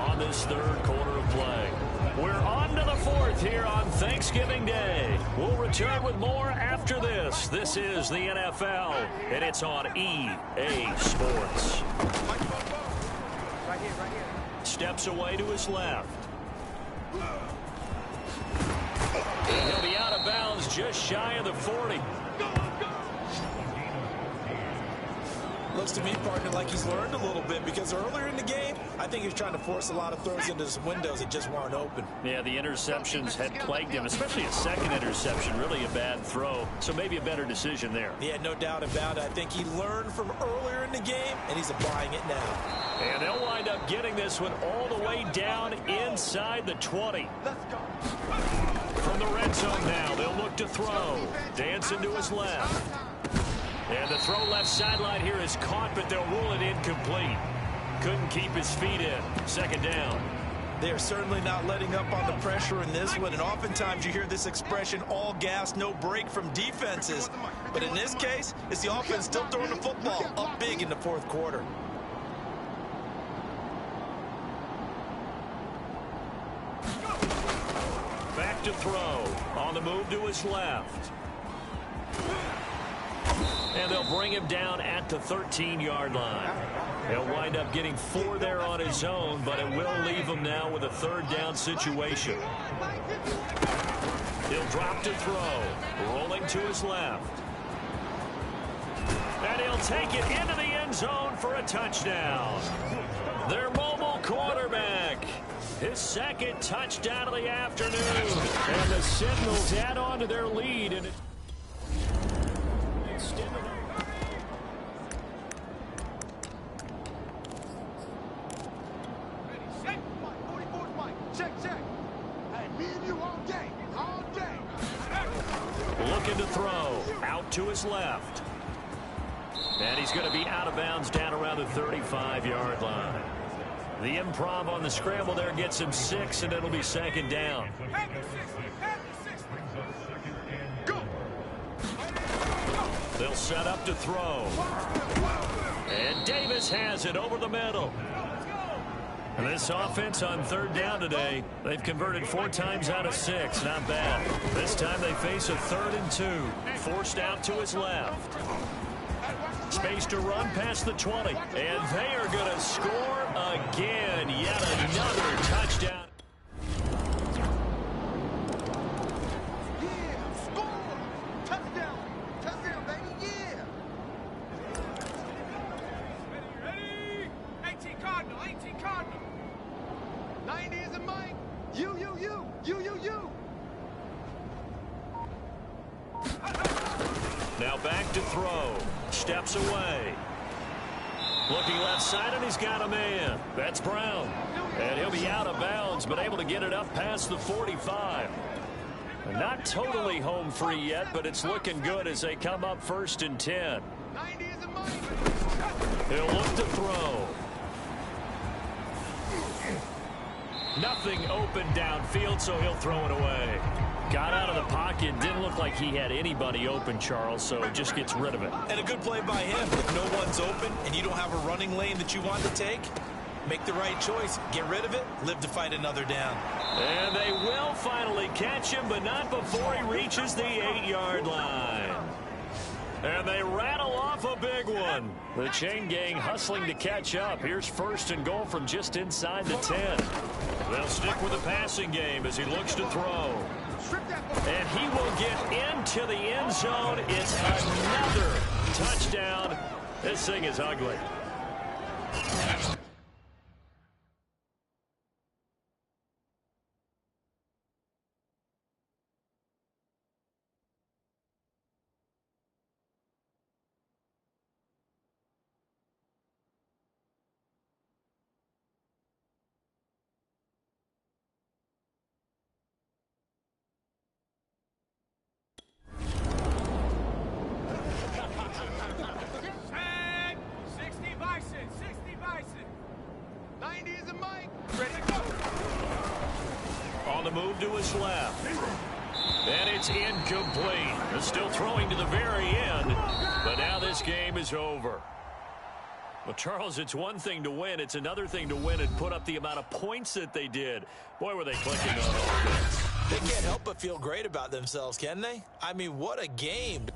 on this third quarter of play. We're on to the fourth here on Thanksgiving Day. We'll return with more after this. This is the NFL, and it's on EA Sports. Right here, right here. Steps away to his left. And he'll be out of bounds just shy of the 40. Looks to me, partner, like he's learned a little bit, because earlier in the game, I think he was trying to force a lot of throws into some windows that just weren't open. Yeah, the interceptions had plagued him, especially a second interception. Really a bad throw, so maybe a better decision there. Yeah, no doubt about it. I think he learned from earlier in the game, and he's applying it now. And they'll wind up getting this one all the way down inside the 20. From the red zone now, they'll look to throw. Dancing to his left. And the throw left sideline here is caught, but they'll rule it incomplete. Couldn't keep his feet in. Second down. They are certainly not letting up on the pressure in this one, and oftentimes you hear this expression, all gas, no break from defenses. But in this case, it's the offense still throwing the football up big in the fourth quarter. Back to throw. On the move to his left. And they'll bring him down at the 13-yard line. He'll wind up getting 4 there on his own, but it will leave him now with a third down situation. He'll drop to throw. Rolling to his left. And he'll take it into the end zone for a touchdown. Their mobile quarterback. His second touchdown of the afternoon. And the Sentinels add on to their lead. And looking to throw. Out to his left. And he's going to be out of bounds down around the 35-yard line. The improv on the scramble there gets him 6, and it'll be second down. They'll set up to throw. And Davis has it over the middle. And this offense on third down today, they've converted 4 times out of 6. Not bad. This time they face a 3rd and 2. Forced out to his left. Space to run past the 20. And they are going to score again. Yet another touchdown. Now back to throw. Steps away. Looking left side, and he's got a man. That's Brown. And he'll be out of bounds, but able to get it up past the 45. Not totally home free yet, but it's looking good as they come up 1st and 10. He'll look to throw. Nothing open downfield, so he'll throw it away. Got out of the pocket. Didn't look like he had anybody open, Charles, so it just gets rid of it. And a good play by him. If no one's open and you don't have a running lane that you want to take, make the right choice. Get rid of it. Live to fight another down. And they will finally catch him, but not before he reaches the 8-yard line. And they rattle off a big one. The chain gang hustling to catch up. Here's 1st and goal from just inside the 10. They'll stick with the passing game as he looks to throw. And he will get into the end zone. It's another touchdown. This thing is ugly. On the move to his left. And it's incomplete. They're still throwing to the very end, but now this game is over. Well, Charles, it's one thing to win. It's another thing to win and put up the amount of points that they did. Boy, were they clicking on offense. They can't help but feel great about themselves, can they? I mean, what a game.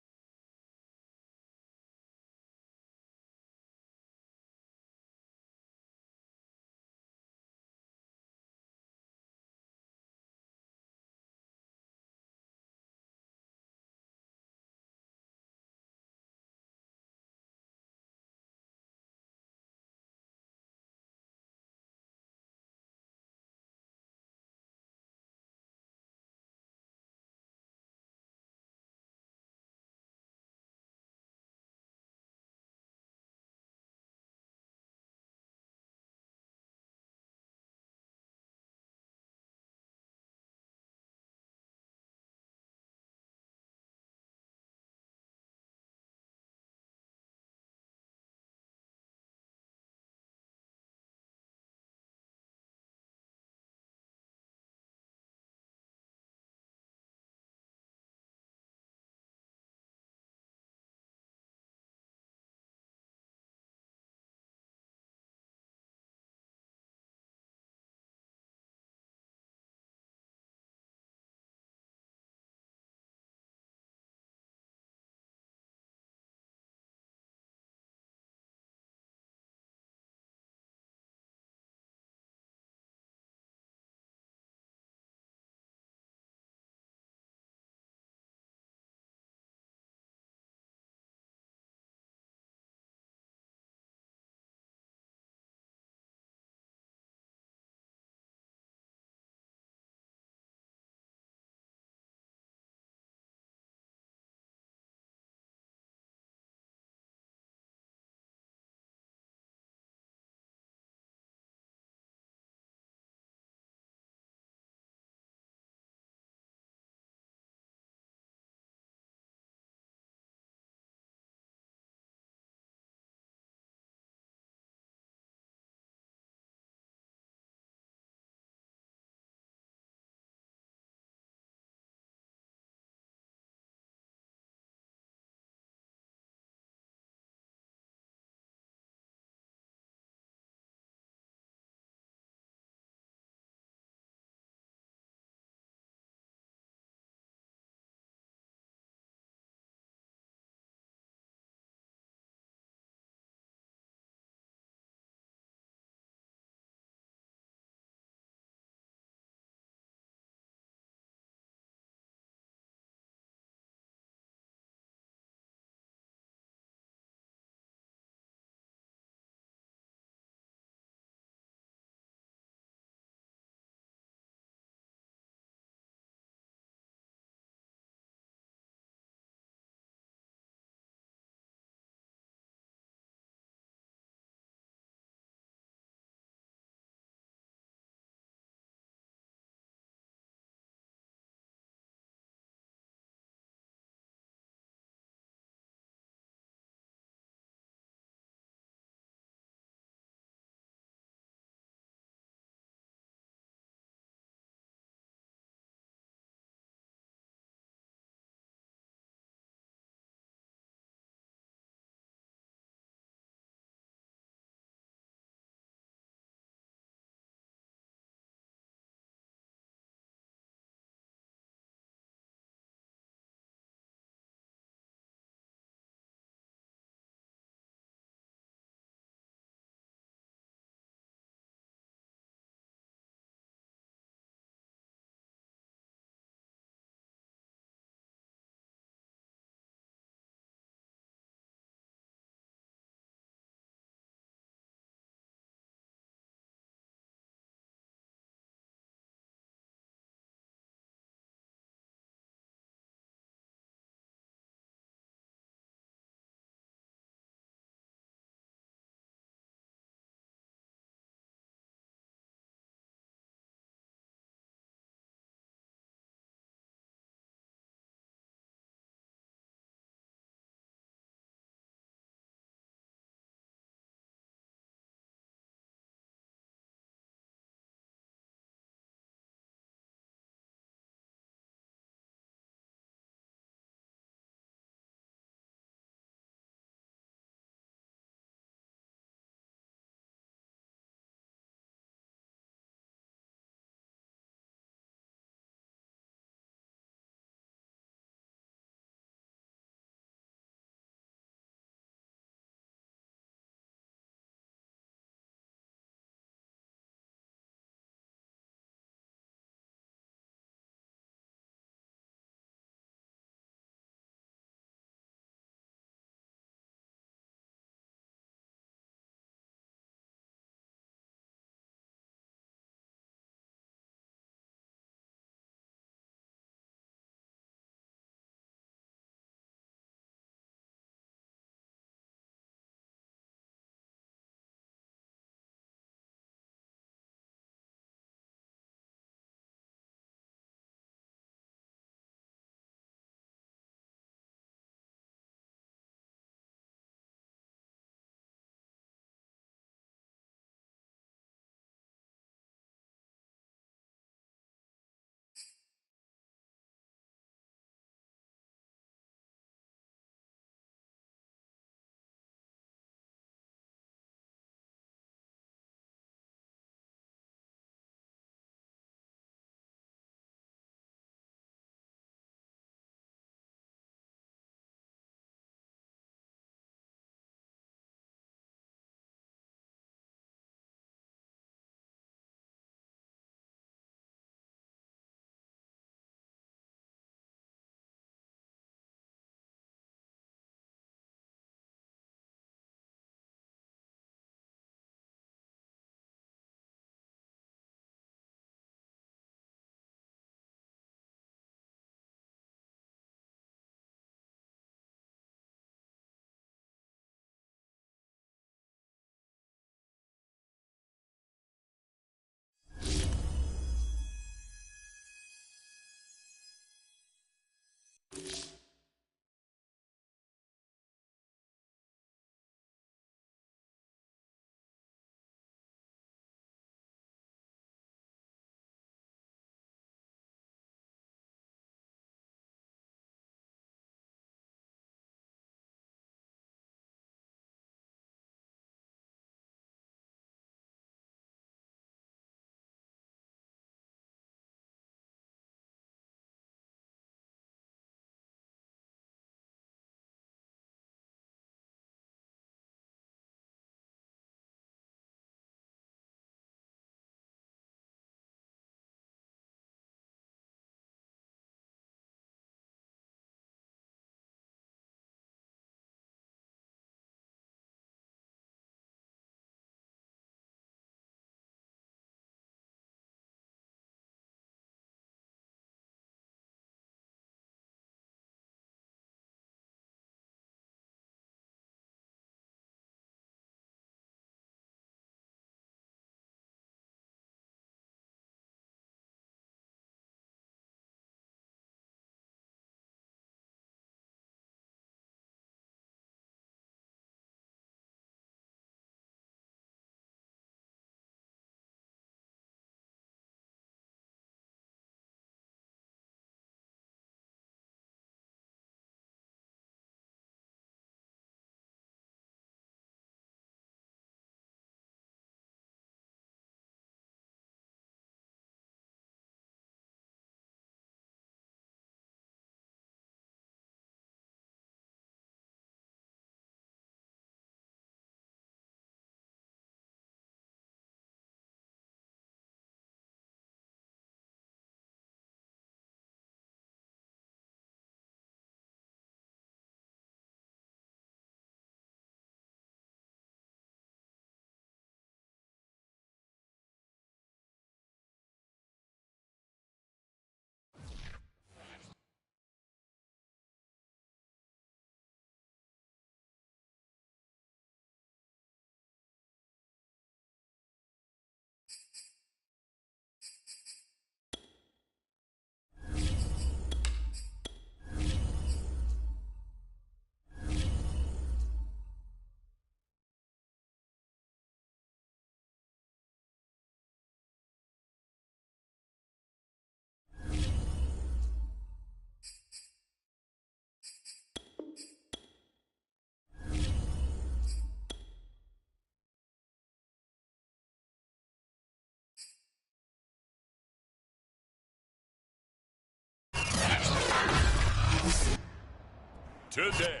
today.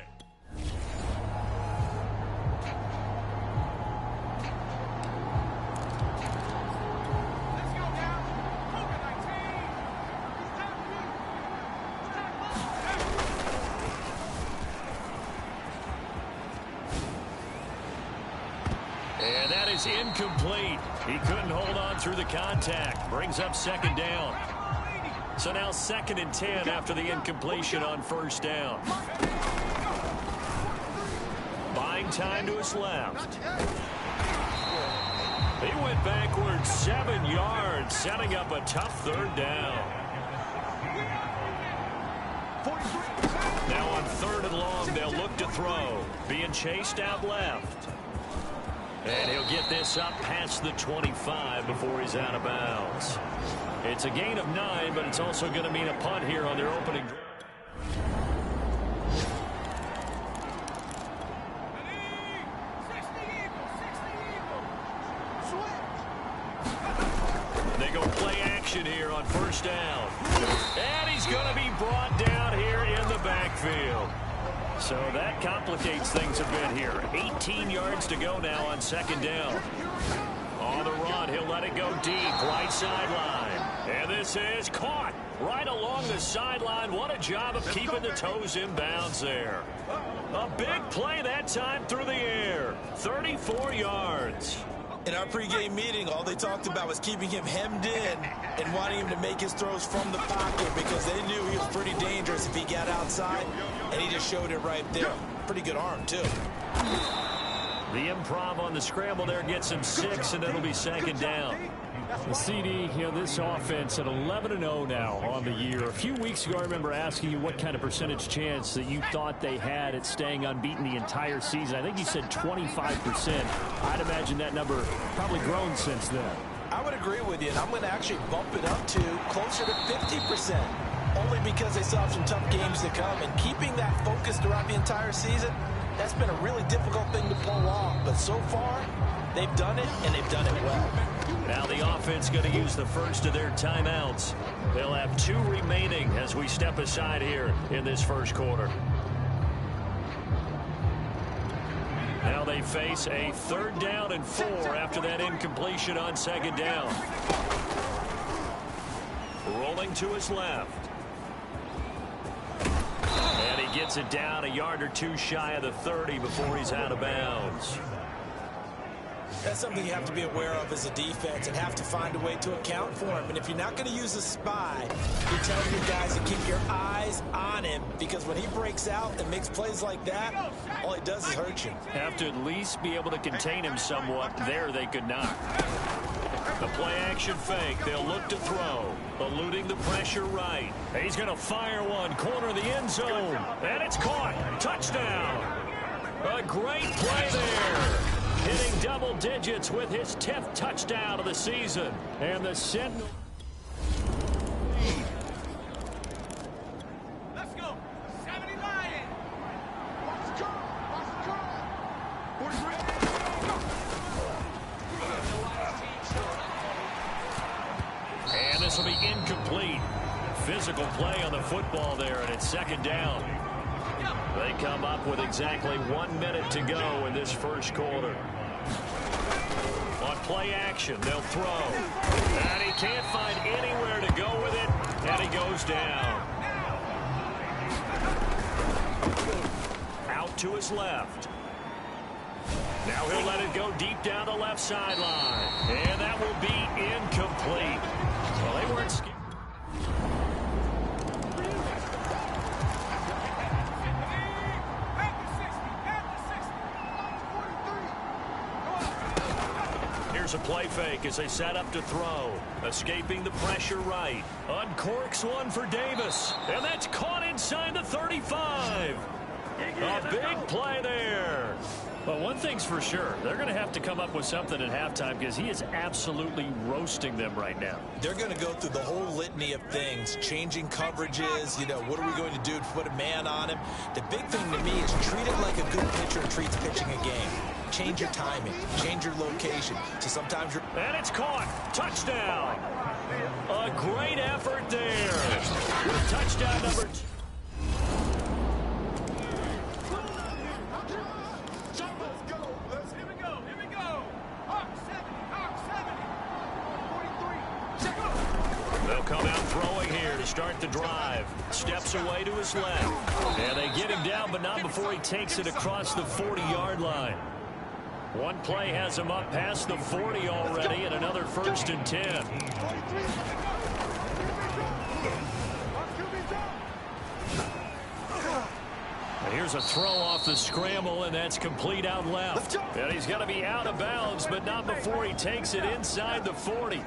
And that is incomplete. He couldn't hold on through the contact. Brings up second down. So now 2nd and 10 after the incompletion on first down. Buying time to his left. He went backwards 7 yards, setting up a tough 3rd down. Now on 3rd and long, they'll look to throw. Being chased out left. And he'll get this up past the 25 before he's out of bounds. It's a gain of 9, but it's also going to mean a punt here on their opening drive. They go play action here on first down. And he's going to be brought down here in the backfield. So that complicates things a bit here. 18 yards to go now on 2nd down. On the run, he'll let it go deep, right sideline. And this is caught right along the sideline. What a job of keeping the toes in bounds there. A big play that time through the air. 34 yards. In our pregame meeting, all they talked about was keeping him hemmed in and wanting him to make his throws from the pocket because they knew he was pretty dangerous if he got outside, and he just showed it right there. Pretty good arm, too. The improv on the scramble there gets him 6, and it'll be 2nd down. The CD, this offense at 11-0 now on the year. A few weeks ago, I remember asking you what kind of percentage chance that you thought they had at staying unbeaten the entire season. I think you said 25%. I'd imagine that number probably grown since then. I would agree with you, and I'm going to actually bump it up to closer to 50%, only because they still have some tough games to come. And keeping that focus throughout the entire season, that's been a really difficult thing to pull off. But so far, they've done it, and they've done it well. Now the offense going to use the first of their timeouts. They'll have 2 remaining as we step aside here in this first quarter. Now they face a 3rd down and 4 after that incompletion on 2nd down. Rolling to his left. And he gets it down a yard or 2 shy of the 30 before he's out of bounds. That's something you have to be aware of as a defense and have to find a way to account for him. And if you're not going to use a spy, you're telling your guys to keep your eyes on him, because when he breaks out and makes plays like that, all he does is hurt you. Have to at least be able to contain him somewhat. There they could not. The play action fake. They'll look to throw. Eluding the pressure right. He's going to fire one. Corner of the end zone. And it's caught. Touchdown. A great play there. Hitting double digits with his 10th touchdown of the season. And the Sentinel. Let's go. 70 Lions. And this will be incomplete. Physical play on the football there, and it's 2nd down. They come up with exactly 1 minute to go in this first quarter. On play action, they'll throw. And he can't find anywhere to go with it, and he goes down. Out to his left. Now he'll let it go deep down the left sideline. And that will be incomplete. Well, they weren't scared. Here's a play fake as they set up to throw. Escaping the pressure right. Uncorks one for Davis. And that's caught inside the 35. A big play there. Well, one thing's for sure. They're going to have to come up with something at halftime because he is absolutely roasting them right now. They're going to go through the whole litany of things, changing coverages, what are we going to do to put a man on him? The big thing to me is treat it like a good pitcher treats pitching a game. Change your timing, change your location. So sometimes you're... And it's caught. Touchdown. A great effort there. Touchdown number 2. come out throwing here to start the drive. Steps away to his left. And they get him down, but not before he takes it across the 40-yard line. One play has him up past the 40 already, and another 1st and 10. Here's a throw off the scramble, and that's complete out left. And he's going to be out of bounds, but not before he takes it inside the 40.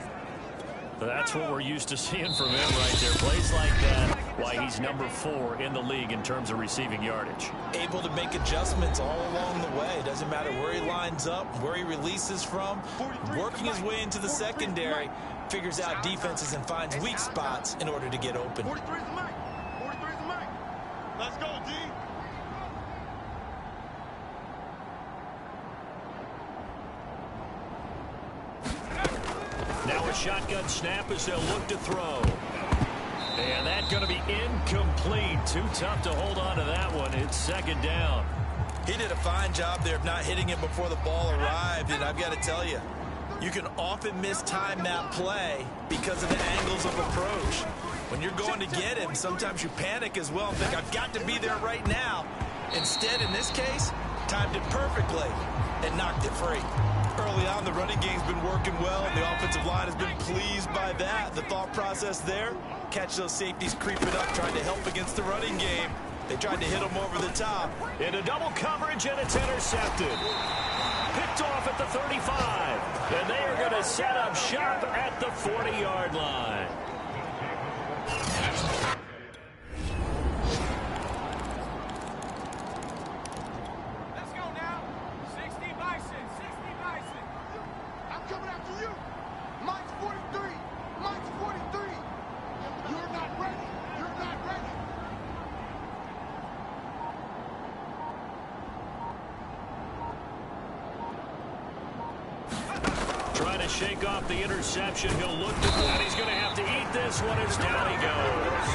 That's what we're used to seeing from him right there. Plays like that, why he's number 4 in the league in terms of receiving yardage. Able to make adjustments all along the way. Doesn't matter where he lines up, where he releases from. Working his way into the secondary, figures out defenses and finds weak spots in order to get open. 43's the mic. 43's the mic. Let's go, D. Now a shotgun snap as they'll look to throw. And that's going to be incomplete. Too tough to hold on to that one. It's 2nd down. He did a fine job there of not hitting it before the ball arrived, and I've got to tell you, you can often mistime that play because of the angles of approach. When you're going to get him, sometimes you panic as well and think, I've got to be there right now. Instead, in this case, timed it perfectly and knocked it free. Early on, the running game's been working well, and the offensive line has been pleased by that. The thought process there, catch those safeties creeping up, trying to help against the running game. They tried to hit him over the top. Into double coverage, and it's intercepted. Picked off at the 35. And they are going to set up shop at the 40-yard line. Let's go now. 60 Bison. 60 Bison. I'm coming after you. Mike's 43. Mike's 43. You're not ready. You're not ready. Trying to shake off the interception. He'll look to that. He's going to have to eat this one as down he goes.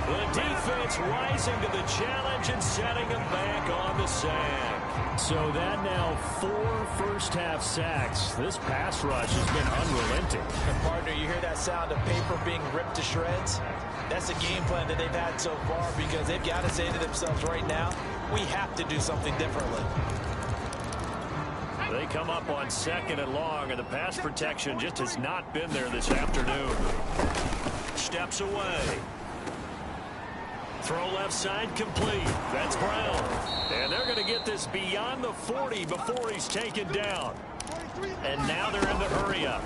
The defense rising to the challenge and setting him back on the sack. So that now 4 first-half sacks. This pass rush has been unrelenting. And partner, you hear that sound of paper being ripped to shreds? That's a game plan that they've had so far because they've got to say to themselves right now, we have to do something differently. They come up on 2nd and long, and the pass protection just has not been there this afternoon. Steps away. Throw left side complete. That's Brown. And they're going to get this beyond the 40 before he's taken down. And now they're in the hurry up.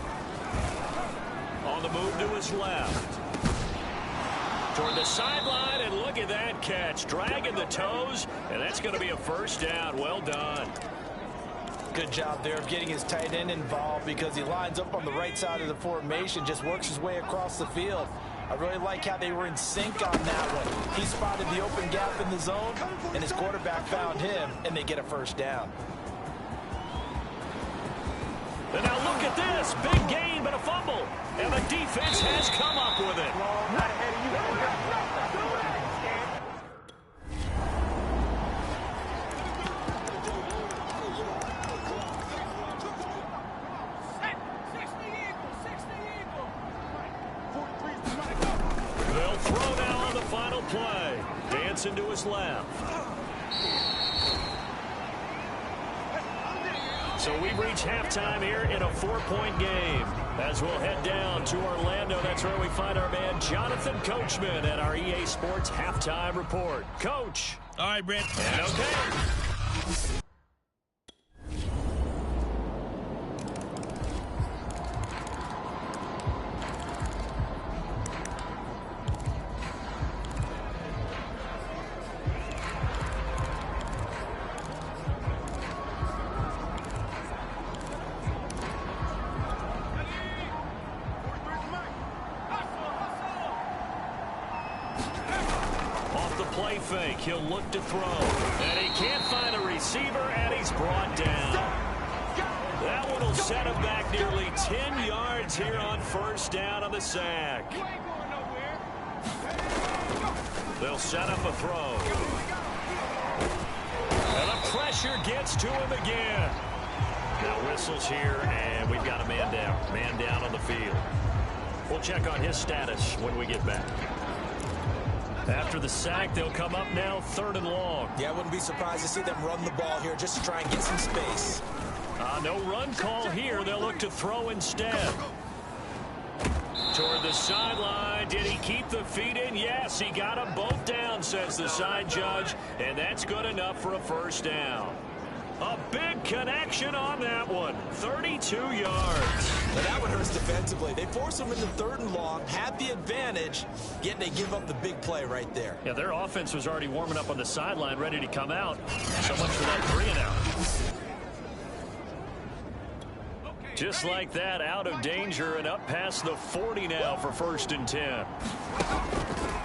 On the move to his left. Toward the sideline, and look at that catch. Dragging the toes, and that's going to be a 1st down. Well done. Good job there of getting his tight end involved because he lines up on the right side of the formation, just works his way across the field. I really like how they were in sync on that one. He spotted the open gap in the zone, and his quarterback found him, and they get a 1st down. And now look at this. Big gain, but a fumble. And the defense has come up with it. They'll throw now on the final play. Dancing to his left. So we've reached halftime here in a 4-point game. As we'll head down to Orlando, that's where we find our man Jonathan Coachman at our EA Sports Halftime Report. Coach. All right, Brent. And okay. Play fake. He'll look to throw. And he can't find a receiver, and he's brought down. That one will set him back nearly 10 yards here on 1st down on the sack. They'll set up a throw. And the pressure gets to him again. Now whistles here, and we've got a man down. Man down on the field. We'll check on his status when we get back. After the sack, they'll come up now 3rd and long. Yeah, I wouldn't be surprised to see them run the ball here just to try and get some space. No run call here. They'll look to throw instead. Toward the sideline. Did he keep the feet in? Yes, he got them both down, says the side judge. And that's good enough for a first down. A big connection on that one. 32 yards. Now that one hurts defensively. They force them into 3rd and long, have the advantage, yet they give up the big play right there. Yeah, their offense was already warming up on the sideline, ready to come out. So much for that 3 and out. Just like that, out of danger and up past the 40 now for 1st and 10.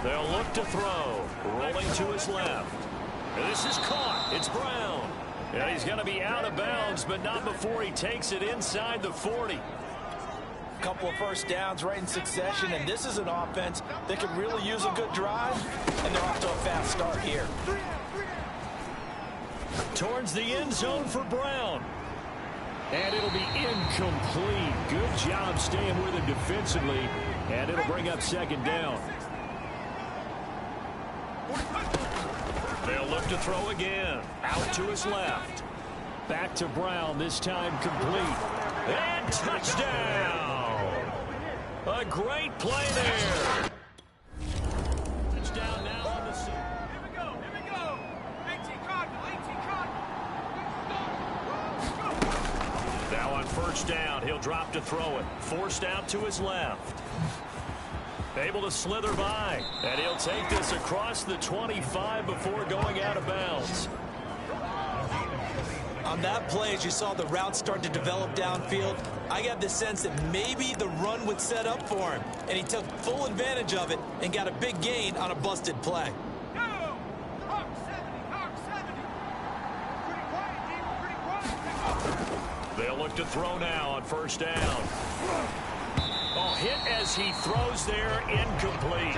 They'll look to throw. Rolling to his left. This is caught. It's Brown. Yeah, he's going to be out of bounds, but not before he takes it inside the 40. Couple of first downs right in succession, and this is an offense that can really use a good drive, and they're off to a fast start here. Towards the end zone for Brown. And it'll be incomplete. Good job staying with him defensively, and it'll bring up 2nd down. They'll look to throw again. Out to his left. Back to Brown, this time complete. And touchdown! A great play there. Touchdown now on the scene. Here we go. 18 Cardinal. Now on 1st down, he'll drop to throw it. Forced out to his left. Able to slither by, and he'll take this across the 25 before going out of bounds. On that play, as you saw the route start to develop downfield, I got the sense that maybe the run would set up for him, and he took full advantage of it and got a big gain on a busted play. Hawk 70. Pretty quiet. They'll look to throw now on 1st down. Oh, hit as he throws there, incomplete.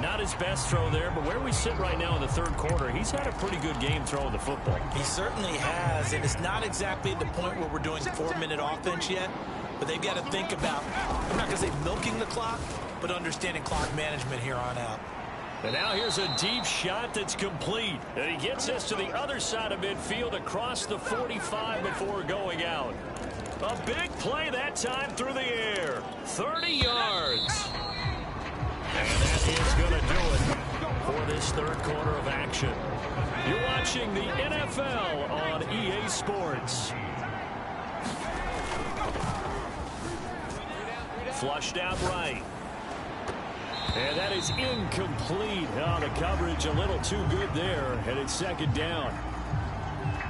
Not his best throw there, but where we sit right now in the 3rd quarter, he's had a pretty good game throwing the football. He certainly has, and it's not exactly at the point where we're doing 4-minute offense yet, but they've got to think about, I'm not going to say milking the clock, but understanding clock management here on out. And now here's a deep shot that's complete. And he gets us to the other side of midfield across the 45 before going out. A big play that time through the air. 30 yards. And that is going to do it for this 3rd quarter of action. You're watching the NFL on EA Sports. Flushed out right. And that is incomplete. Oh, the coverage a little too good there, and it's 2nd down.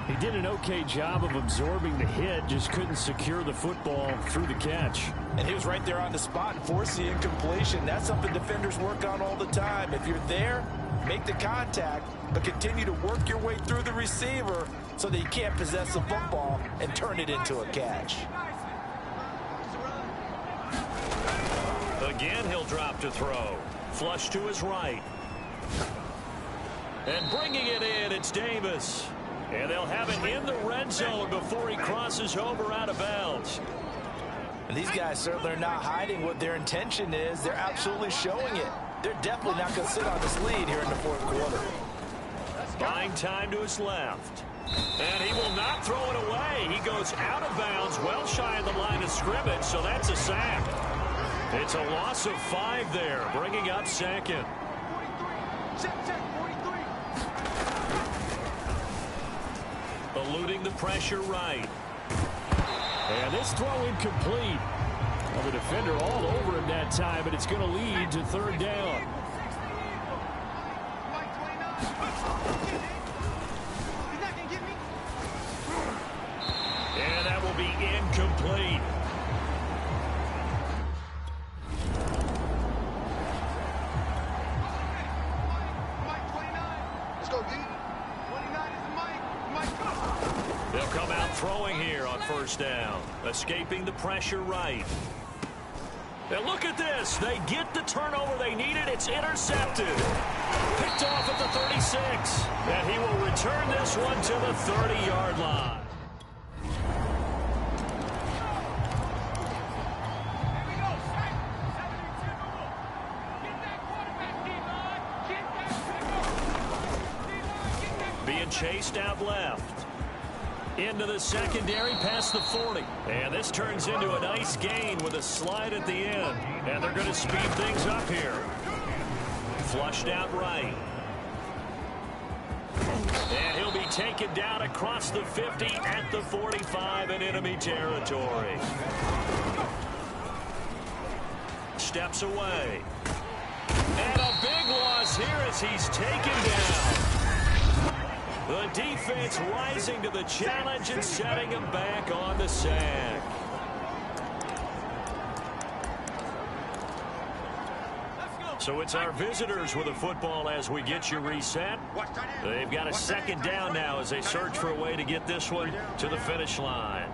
He did an okay job of absorbing the hit, just couldn't secure the football through the catch. And he was right there on the spot and forced the incompletion. That's something defenders work on all the time. If you're there, make the contact, but continue to work your way through the receiver so that you can't possess the football and turn it into a catch. Again, he'll drop to throw. Flush to his right. And bringing it in, it's Davis. And they'll have it in the red zone before he crosses over out of bounds. And these guys certainly are not hiding what their intention is. They're absolutely showing it. They're definitely not going to sit on this lead here in the 4th quarter. Buying time to his left. And he will not throw it away. He goes out of bounds, well shy of the line of scrimmage, so that's a sack. It's a loss of 5 there, bringing up 2nd. 43. Check. 43. Eluding the pressure right. And this throw incomplete. Well, the defender all over him that time, but it's going to lead to 3rd down. And that will be incomplete. Let's go, D. 29 is the Mike. They'll come out throwing here on 1st down. Escaping the pressure right. And look at this. They get the turnover they needed. It's intercepted. Picked off at the 36. And he will return this one to the 30-yard line. just out left. Into the secondary past the 40. And this turns into a nice gain with a slide at the end. And they're going to speed things up here. Flushed out right. And he'll be taken down across the 50 at the 45 in enemy territory. Steps away. And a big loss here as he's taken down. The defense rising to the challenge and setting him back on the sack. So it's our visitors with the football as we get you reset. They've got a second down now as they search for a way to get this one to the finish line.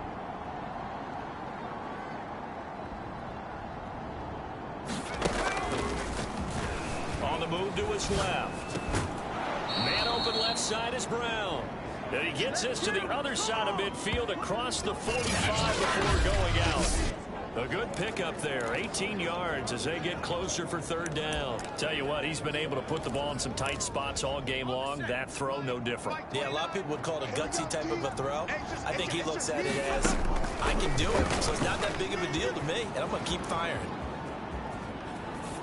On the move to his left. Man open left side is Brown. And he gets this to the other side of midfield across the 45 before going out. A good pickup there, 18 yards as they get closer for third down. Tell you what, he's been able to put the ball in some tight spots all game long. That throw, no different. Yeah, a lot of people would call it a gutsy type of a throw. I think he looks at it as, I can do it, so it's not that big of a deal to me, and I'm going to keep firing.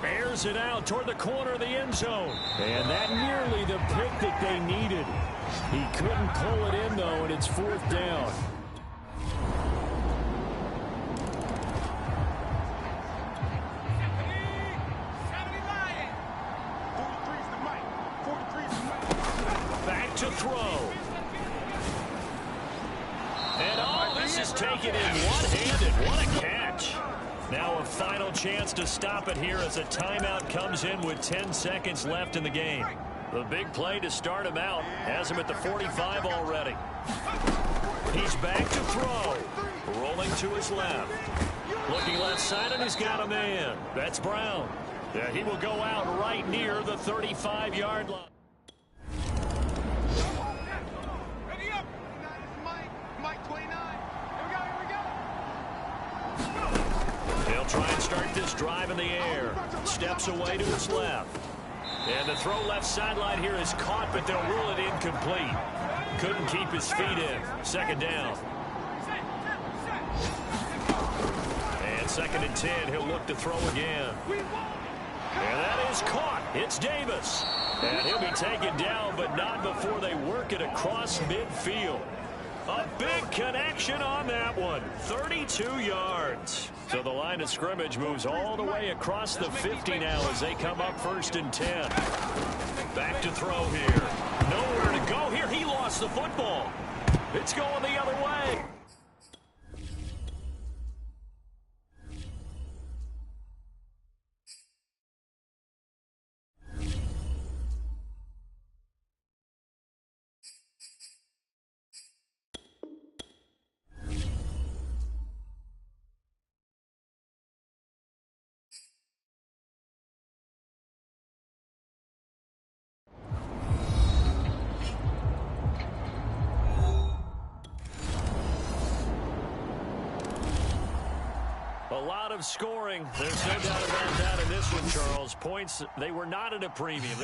Airs it out toward the corner of the end zone. And that nearly the pick that they needed. He couldn't pull it in, though, and it's fourth down. Back to throw. And oh, this is taken in one-handed. What a catch. Now a final chance to stop it here as a timeout comes in with 10 seconds left in the game. The big play to start him out has him at the 45 already. He's back to throw. Rolling to his left. Looking left side, and he's got a man. That's Brown. Yeah, he will go out right near the 35-yard line. Ready up. Mike 29. Here we go. He'll try and start this drive in the air. Steps away to his left. And the throw left sideline here is caught, but they'll rule it incomplete. Couldn't keep his feet in. Second down. And second and 10, he'll look to throw again. And that is caught. It's Davis. And he'll be taken down, but not before they work it across midfield. A big connection on that one. 32 yards. So the line of scrimmage moves all the way across the 50 now as they come up first and 10. Back to throw here. Nowhere to go here. He lost the football. It's going the other way. A lot of scoring. There's no doubt about that in this one, Charles. Points, they were not at a premium.